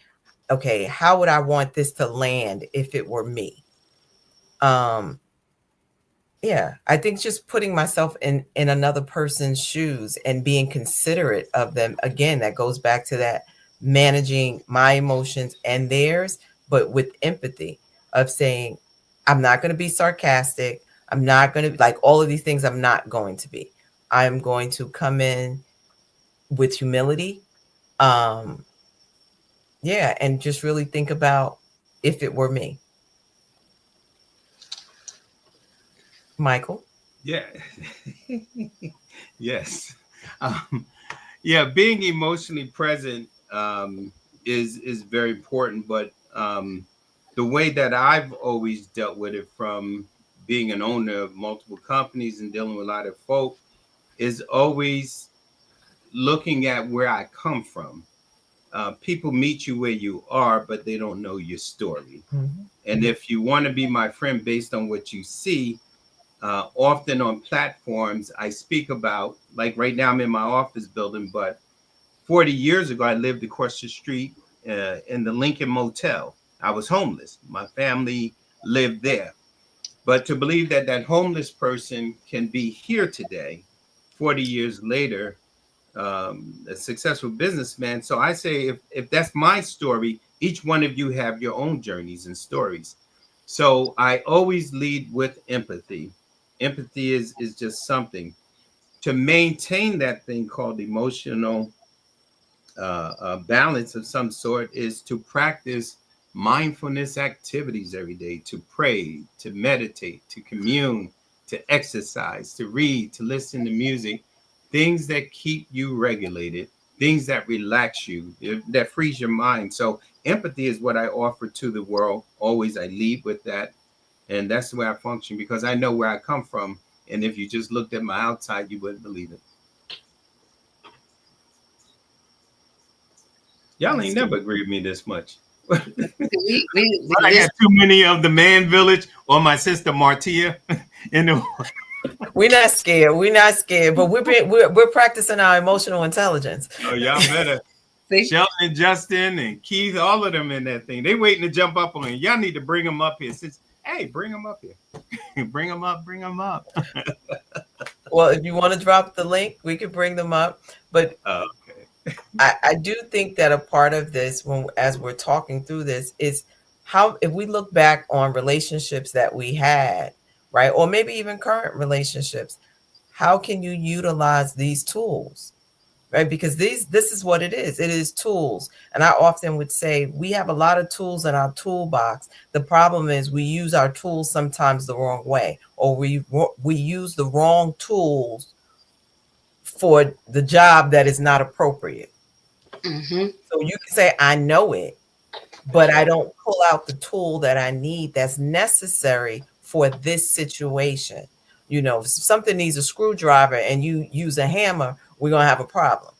okay, how would I want this to land if it were me? Yeah, I think just putting myself in another person's shoes and being considerate of them. Again, that goes back to that managing my emotions and theirs, but with empathy of saying, I'm not going to be sarcastic. I'm not going to, like, all of these things I'm not going to be. I'm going to come in with humility. Yeah, and just really think about if it were me. Michael? Yeah. Yes. Yeah, being emotionally present is very important, but the way that I've always dealt with it, from being an owner of multiple companies and dealing with a lot of folk, is always looking at where I come from. People meet you where you are, but they don't know your story. Mm-hmm. And if you want to be my friend based on what you see, often on platforms, I speak about, like right now I'm in my office building, but 40 years ago, I lived across the street in the Lincoln Motel. I was homeless. My family lived there. But to believe that that homeless person can be here today, 40 years later, a successful businessman. So I say, if that's my story, each one of you have your own journeys and stories. So I always lead with empathy. Empathy is just something. To maintain that thing called emotional balance of some sort is to practice mindfulness activities every day, to pray, to meditate, to commune, to exercise, to read, to listen to music, things that keep you regulated, things that relax you, that frees your mind. So empathy is what I offer to the world. Always I lead with that. And that's the way I function, because I know where I come from. And if you just looked at my outside, you wouldn't believe it. Y'all ain't never agreed with me this much. I got too many of the man village or my sister Martia in the. We're not scared. We're not scared, but we're practicing our emotional intelligence. Oh, y'all better. Sheldon and Justin and Keith, all of them in that thing. They waiting to jump up on you. Y'all need to bring them up here. Hey, bring them up here. Bring them up. Bring them up. Well, if you want to drop the link, we could bring them up. But okay. I do think that a part of this, as we're talking through this, is how, if we look back on relationships that we had, right, or maybe even current relationships, how can you utilize these tools, right? Because this is what it is. It is tools. And I often would say we have a lot of tools in our toolbox. The problem is we use our tools sometimes the wrong way, or we use the wrong tools for the job that is not appropriate. Mm-hmm. So you can say, I know it, but I don't pull out the tool that I need that's necessary for this situation. You know, if something needs a screwdriver and you use a hammer, we're going to have a problem.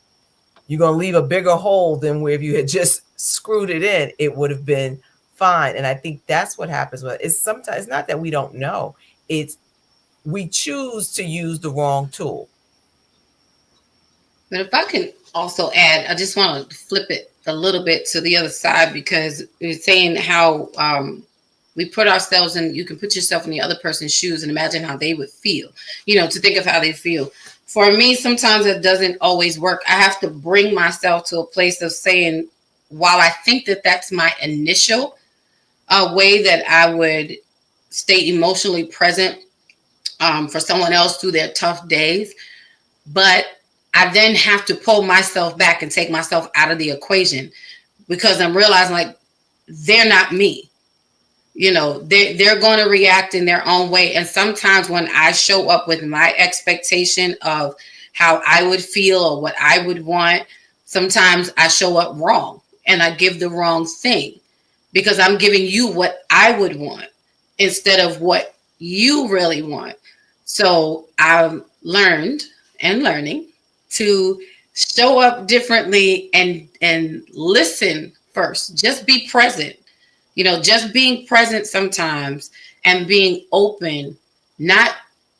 You're going to leave a bigger hole than where if you had just screwed it in, it would have been fine. And I think that's what happens with it. Sometimes it's not that we don't know. It's we choose to use the wrong tool. But if I can also add, I just want to flip it a little bit to the other side, because we're saying how we put ourselves in, you can put yourself in the other person's shoes and imagine how they would feel, you know, to think of how they feel. For me, sometimes it doesn't always work. I have to bring myself to a place of saying, while I think that that's my initial way that I would stay emotionally present for someone else through their tough days, but I then have to pull myself back and take myself out of the equation, because I'm realizing, like, they're not me. You know, they're going to react in their own way. And sometimes when I show up with my expectation of how I would feel or what I would want, sometimes I show up wrong and I give the wrong thing, because I'm giving you what I would want instead of what you really want. So I've learned and learning to show up differently and listen first. Just be present. You know, just being present sometimes and being open, not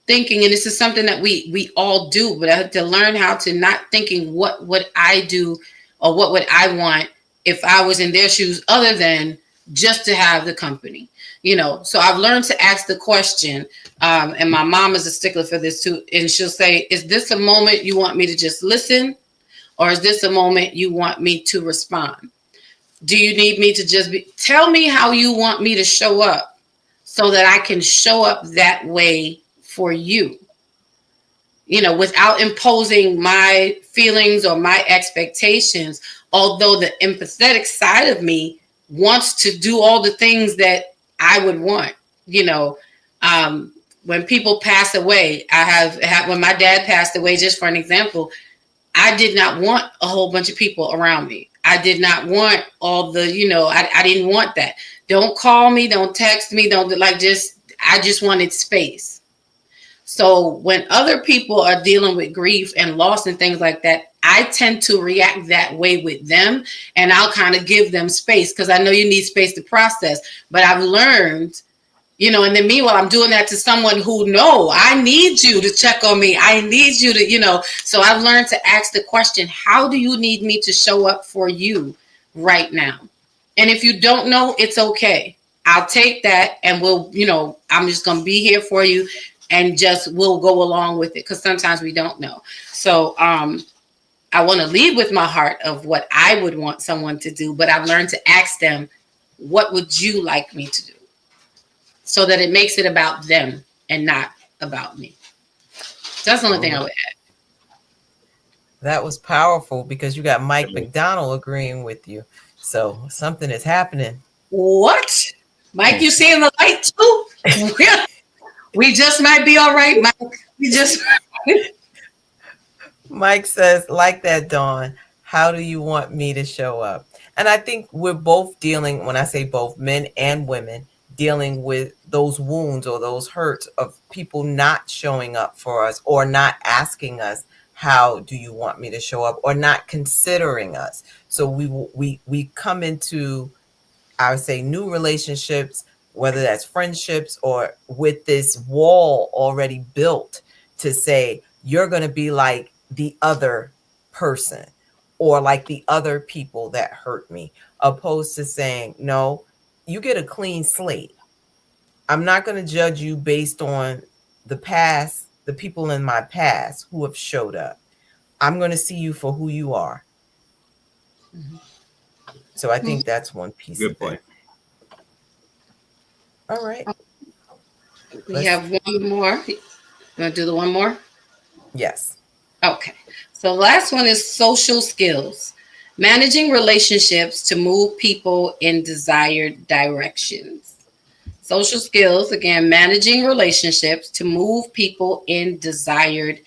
thinking, and this is something that we all do, but I have to learn how to not thinking what would I do or what would I want if I was in their shoes, other than just to have the company. You know, so I've learned to ask the question, and my mom is a stickler for this too, and she'll say, is this a moment you want me to just listen, or is this a moment you want me to respond? Do you need me to just tell me how you want me to show up so that I can show up that way for you, you know, without imposing my feelings or my expectations, although the empathetic side of me wants to do all the things that I would want. You know, when people pass away, when my dad passed away, just for an example, I did not want a whole bunch of people around me. I did not want all the, you know, I didn't want that. Don't call me, don't text me, I just wanted space. So when other people are dealing with grief and loss and things like that, I tend to react that way with them, and I'll kind of give them space, because I know you need space to process. But I've learned, you know, and then meanwhile, I'm doing that to someone who, no, I need you to check on me. I need you to, you know, so I've learned to ask the question, how do you need me to show up for you right now? And if you don't know, it's okay. I'll take that, and we'll, you know, I'm just going to be here for you, and just we'll go along with it, because sometimes we don't know. So I want to lead with my heart of what I would want someone to do, but I've learned to ask them, what would you like me to do? So that it makes it about them and not about me. So that's the only thing I would add. That was powerful, because you got Mike McDonald agreeing with you. So something is happening. What? Mike, you seeing the light too? We just might be all right, Mike. Mike says, like that, Dawn, how do you want me to show up? And I think we're both dealing, when I say both, men and women, dealing with those wounds or those hurts of people not showing up for us, or not asking us, how do you want me to show up, or not considering us. So we come into, I would say, new relationships, whether that's friendships, or with this wall already built to say, you're going to be like the other person, or like the other people that hurt me, opposed to saying, no, you get a clean slate. I'm not going to judge you based on the past, the people in my past who have showed up. I'm going to see you for who you are. So I think that's one piece Good of point. it. All right. We have one more. You want to do the one more? Yes. Okay. So the last one is social skills. Managing relationships to move people in desired directions. Social skills, again, managing relationships to move people in desired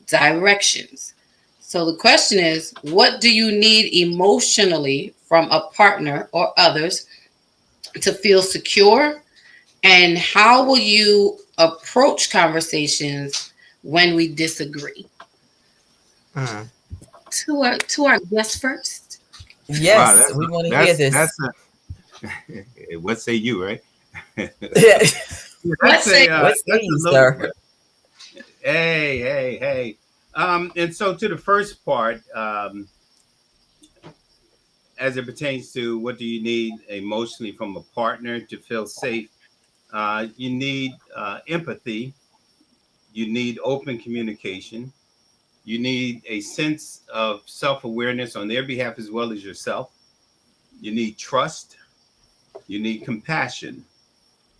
directions. So the question is, what do you need emotionally from a partner or others to feel secure? And how will you approach conversations when we disagree? Mm. To our guest first. Wow, Yes, we want to hear this. What say you, right? Let's say What say That's a you, loaded sir? question. Hey. And so to the first part, as it pertains to what do you need emotionally from a partner to feel safe, you need empathy, you need open communication, you need a sense of self-awareness on their behalf as well as yourself, you need trust, you need compassion.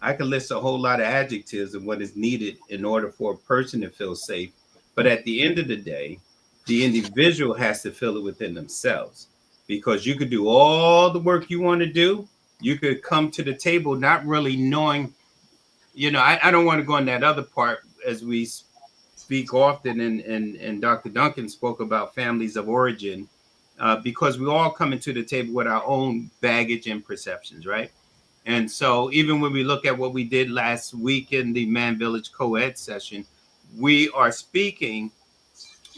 I could list a whole lot of adjectives of what is needed in order for a person to feel safe. But at the end of the day, the individual has to feel it within themselves, because you could do all the work you want to do. You could come to the table not really knowing, I don't want to go on that other part as we speak often. And Dr. Duncan spoke about families of origin, because we all come into the table with our own baggage and perceptions, right? And so even when we look at what we did last week in the Man Village co-ed session, we are speaking,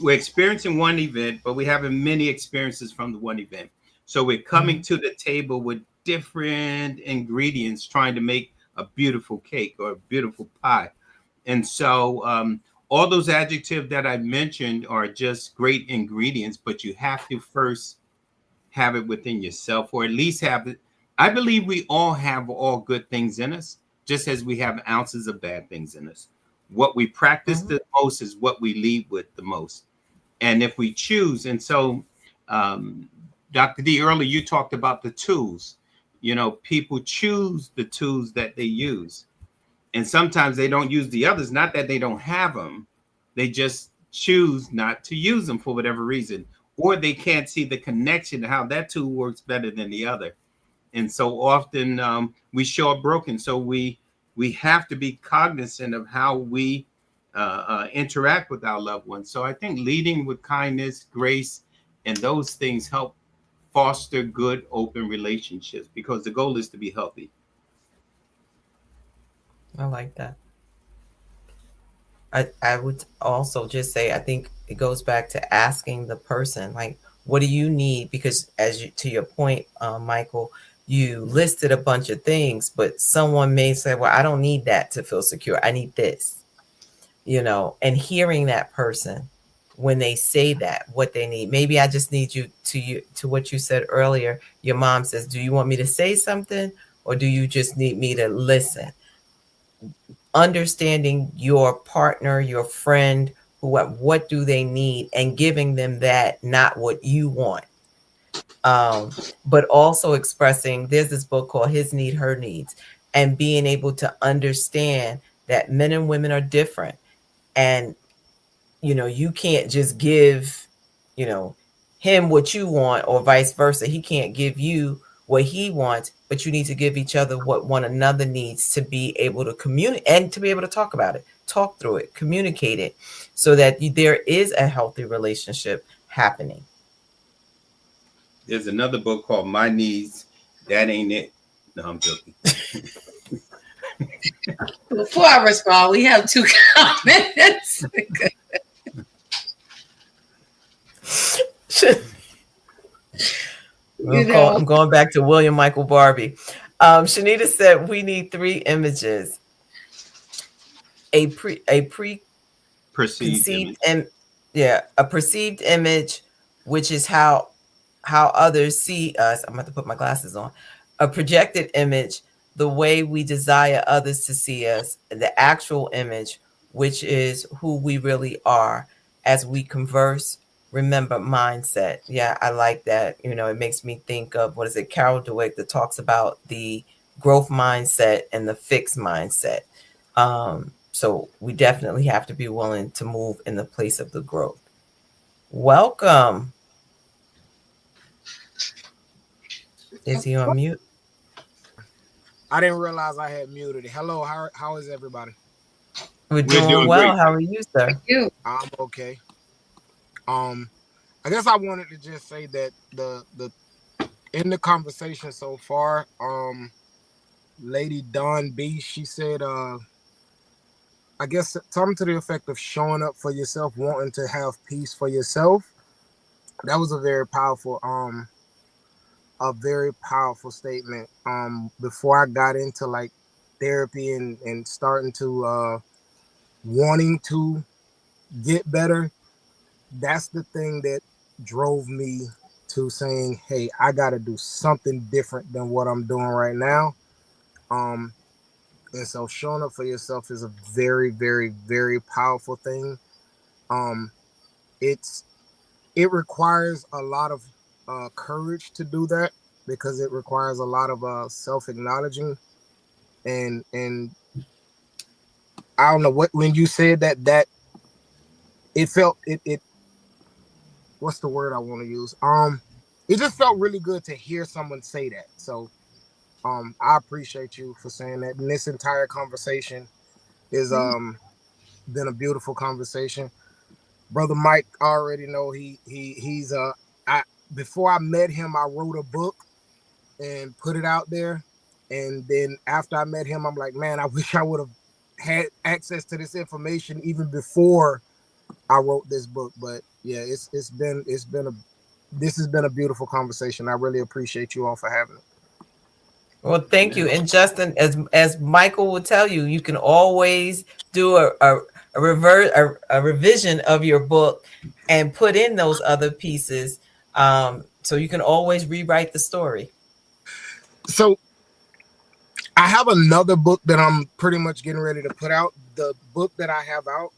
we're experiencing one event, but we're having many experiences from the one event. So we're coming to the table with different ingredients, trying to make a beautiful cake or a beautiful pie. And so all those adjectives that I mentioned are just great ingredients, but you have to first have it within yourself, or at least have it. I believe we all have all good things in us, just as we have ounces of bad things in us. What we practice the most is what we lead with the most. And if we choose, and so Dr. D, earlier you talked about the tools. People choose the tools that they use. And sometimes they don't use the others, not that they don't have them. They just choose not to use them for whatever reason, or they can't see the connection to how that tool works better than the other. And so often we show up broken. So we have to be cognizant of how we interact with our loved ones. So I think leading with kindness, grace, and those things help foster good, open relationships, because the goal is to be healthy. I like that. I would also just say, I think it goes back to asking the person, like, what do you need? Because to your point, Michael, you listed a bunch of things, but someone may say, well, I don't need that to feel secure. I need this, and hearing that person when they say that, what they need. Maybe I just need to what you said earlier. Your mom says, do you want me to say something, or do you just need me to listen? Understanding your partner, your friend, what do they need, and giving them that, not what you want. But also expressing, there's this book called His Need, Her Needs, and being able to understand that men and women are different. And, you can't just give, him what you want, or vice versa. He can't give you what he wants, but you need to give each other what one another needs to be able to communicate and to be able to talk about it, talk through it, communicate it, so that there is a healthy relationship happening. There's another book called My Needs, That Ain't It. No, I'm joking. Before I respond, we have two comments. I'm going back to William Michael Barbie. Shanita said we need 3 images: a Perceived conceived image. a perceived image, which is how how others see us. I'm going to put my glasses on. A projected image, the way we desire others to see us, the actual image, which is who we really are as we converse. Remember mindset. Yeah, I like that. It makes me think of, what is it, Carol Dweck, that talks about the growth mindset and the fixed mindset. So we definitely have to be willing to move in the place of the growth. Welcome. Is he on mute? I didn't realize I had muted it. Hello, how is everybody? We're We're doing doing well. great. How are you, sir? You. I'm okay. I guess I wanted to just say that the in the conversation so far, Lady Dawn B, she said, I guess something to the effect of showing up for yourself, wanting to have peace for yourself. That was a very powerful statement. Before I got into like therapy and starting to wanting to get better, that's the thing that drove me to saying, hey, I got to do something different than what I'm doing right now. Um, and so showing up for yourself is a very, very, very powerful thing. Um, it's it requires a lot of courage to do that because it requires a lot of self-acknowledging and I don't know what when you said that it felt it what's the word I want to use? It just felt really good to hear someone say that. So I appreciate you for saying that. And this entire conversation is been a beautiful conversation. Brother Mike already know he's I before I met him I wrote a book and put it out there. And then after I met him, I'm like, man, I wish I would have had access to this information even before I wrote this book. But yeah, this has been a beautiful conversation. I really appreciate you all for having it. Well, thank you. And Justin, as Michael will tell you, you can always do a revision of your book and put in those other pieces. So you can always rewrite the story. So I have another book that I'm pretty much getting ready to put out. The book that I have out,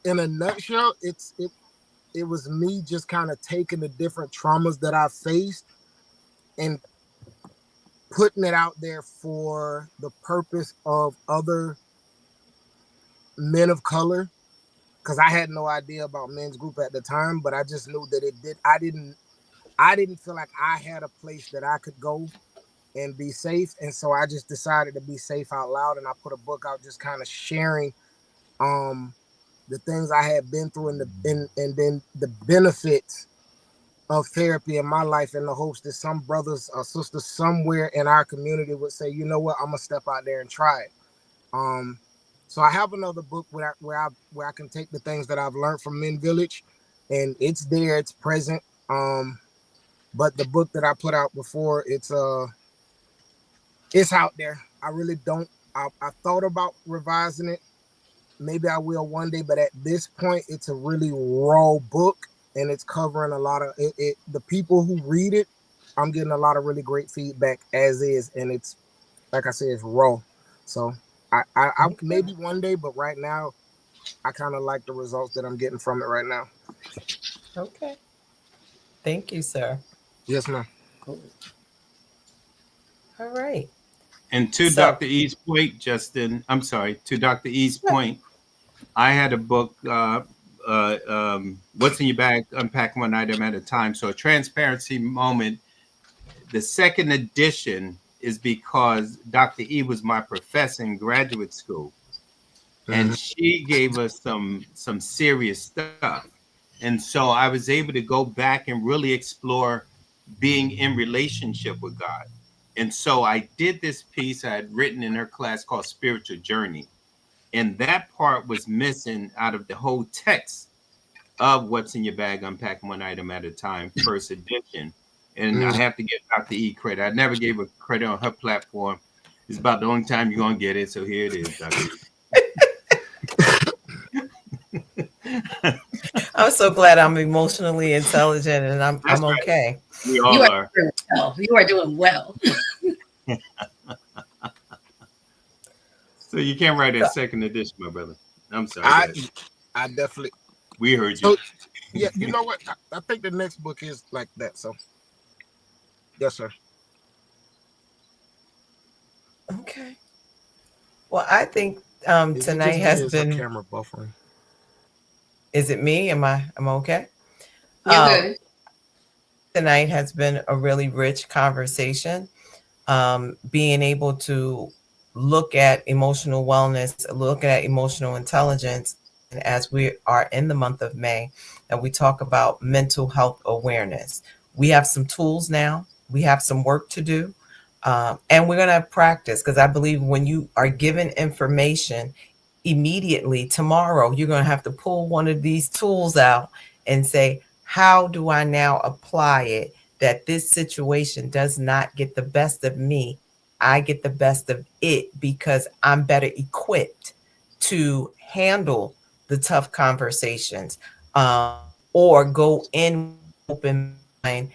in a nutshell, it was me just kind of taking the different traumas that I faced and putting it out there for the purpose of other men of color, because I had no idea about men's group at the time, but I just knew that I didn't feel like I had a place that I could go and be safe. And so I just decided to be safe out loud, and I put a book out just kind of sharing the things I had been through and then the benefits of therapy in my life, in the hopes that some brothers or sisters somewhere in our community would say, you know what, I'm gonna step out there and try it. So I have another book where I can take the things that I've learned from Men Village, and it's there, it's present. But the book that I put out before, it's out there. I really don't. I thought about revising it. Maybe I will one day, but at this point, it's a really raw book, and it's covering a lot of it. The people who read it, I'm getting a lot of really great feedback as is, and it's like I said, it's raw. So I maybe one day, but right now, I kind of like the results that I'm getting from it right now. Okay. Thank you, sir. Yes, ma'am. All right. And to So, Dr. E's point, Justin, I'm sorry, to Dr. E's point, I had a book, What's in Your Bag, Unpack One Item at a Time. So a transparency moment. The second edition is because Dr. E was my professor in graduate school. And she gave us some serious stuff. And so I was able to go back and really explore being in relationship with God. And so I did this piece I had written in her class called Spiritual Journey. And that part was missing out of the whole text of What's in Your Bag, Unpack One Item at a Time, first edition. And I have to give Dr. E credit. I never gave her credit on her platform. It's about the only time you're going to get it. So here it is, Dr. E. I'm so glad I'm emotionally intelligent and That's I'm right. okay. We You all are are. doing well. You are doing well. So you can't write a So, second edition, my brother. I'm sorry. Go I ahead. I definitely. We heard you. So yeah, you know what? I think the next book is like that. So yes, sir. okay. Well, I think Is it tonight just me? has Or is her been. camera buffering? Is it me? Am I okay? You Um, good? Tonight has been a really rich conversation. Being able to look at emotional wellness, look at emotional intelligence, and as we are in the month of May, and we talk about mental health awareness. We have some tools now. We have some work to do. And we're going to practice because I believe when you are given information immediately tomorrow, you're going to have to pull one of these tools out and say, how do I now apply it that this situation does not get the best of me? I get the best of it because I'm better equipped to handle the tough conversations, or go in open mind.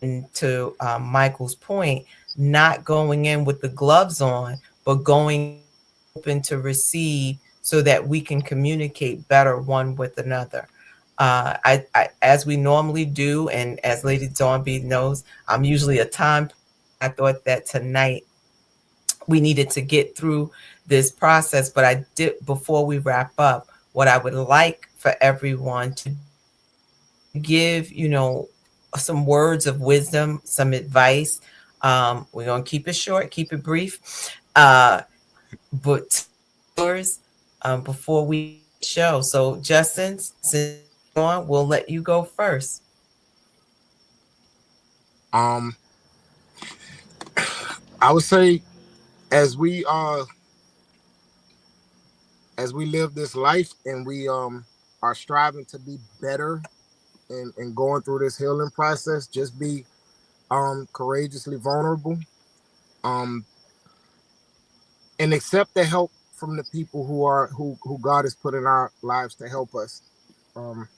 And to Michael's point, not going in with the gloves on, but going open to receive so that we can communicate better one with another. As we normally do, and as Lady Dawnby knows, I'm usually a time. I thought that tonight we needed to get through this process, but I did, before we wrap up, what I would like for everyone to give, some words of wisdom, some advice. We're going to keep it short, keep it brief. But yours, before we show. So, Justin, since you're on, we'll let you go first. Um, I would say as we as we live this life and we are striving to be better and going through this healing process, just be courageously vulnerable, um and accept the help from the people who God has put in our lives to help us. um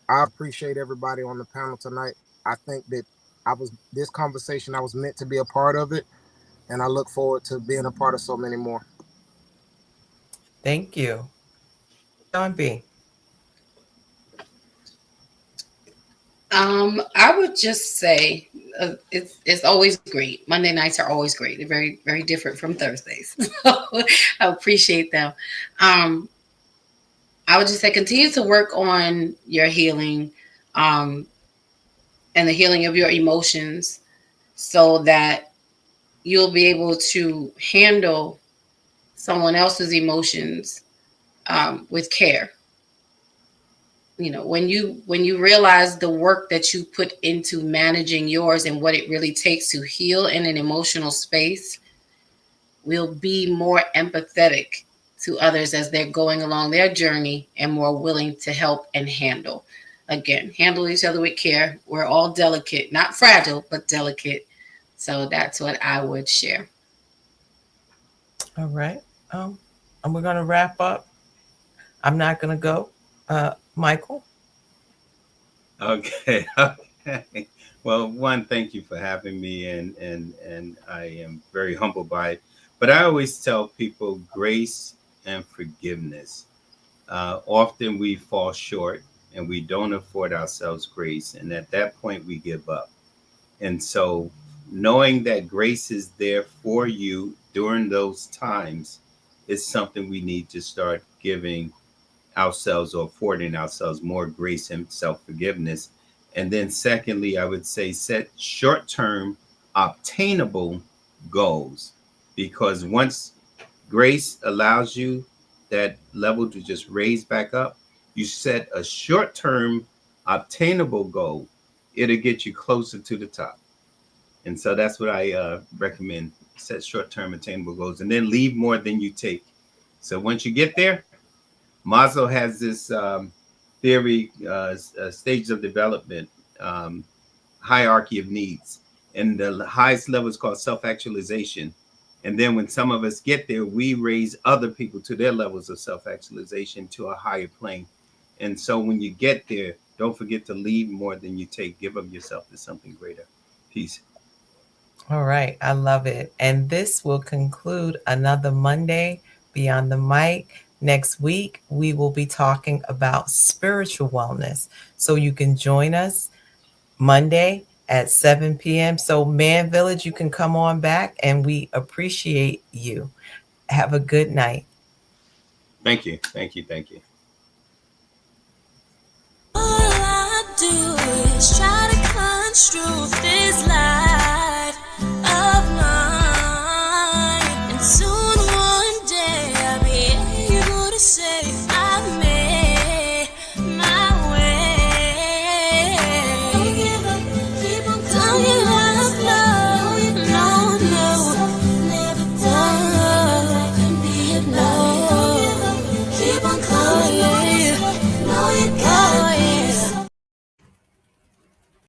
I appreciate everybody on the panel tonight. I think that I was this conversation, I was meant to be a part of it, and I look forward to being a part of so many more. Thank you. John B. I would just say it's always great. Monday nights are always great. They're very very different from Thursdays. So I appreciate them. Um, I would just say continue to work on your healing, um, and the healing of your emotions, so that you'll be able to handle someone else's emotions with care. When you realize the work that you put into managing yours and what it really takes to heal in an emotional space, will be more empathetic to others as they're going along their journey and more willing to help and handle. Again, handle each other with care. We're all delicate, not fragile, but delicate. So that's what I would share. All right. And we're going to wrap up. I'm not going to go. Michael? Okay. Okay. Well, one, thank you for having me, and I am very humbled by it. But I always tell people grace and forgiveness. Often we fall short and we don't afford ourselves grace, and at that point we give up. And so, knowing that grace is there for you during those times is something we need to start giving ourselves or affording ourselves more grace and self forgiveness. And then, secondly, I would say set short term obtainable goals, because once grace allows you that level to just raise back up, you set a short term obtainable goal, it'll get you closer to the top. And so that's what I recommend: set short term attainable goals and then leave more than you take. So once you get there, Maslow has this theory, stages of development, um, hierarchy of needs. And the highest level is called self actualization. And then when some of us get there, we raise other people to their levels of self actualization to a higher plane. And so when you get there, don't forget to leave more than you take. Give of yourself to something greater. Peace. All right. I love it. And this will conclude another Monday Beyond the Mic. Next week, we will be talking about spiritual wellness. So you can join us Monday at 7 p.m. So, Man Village, you can come on back and we appreciate you. Have a good night. Thank you. Thank you. Thank you. All I do is try to construe this life.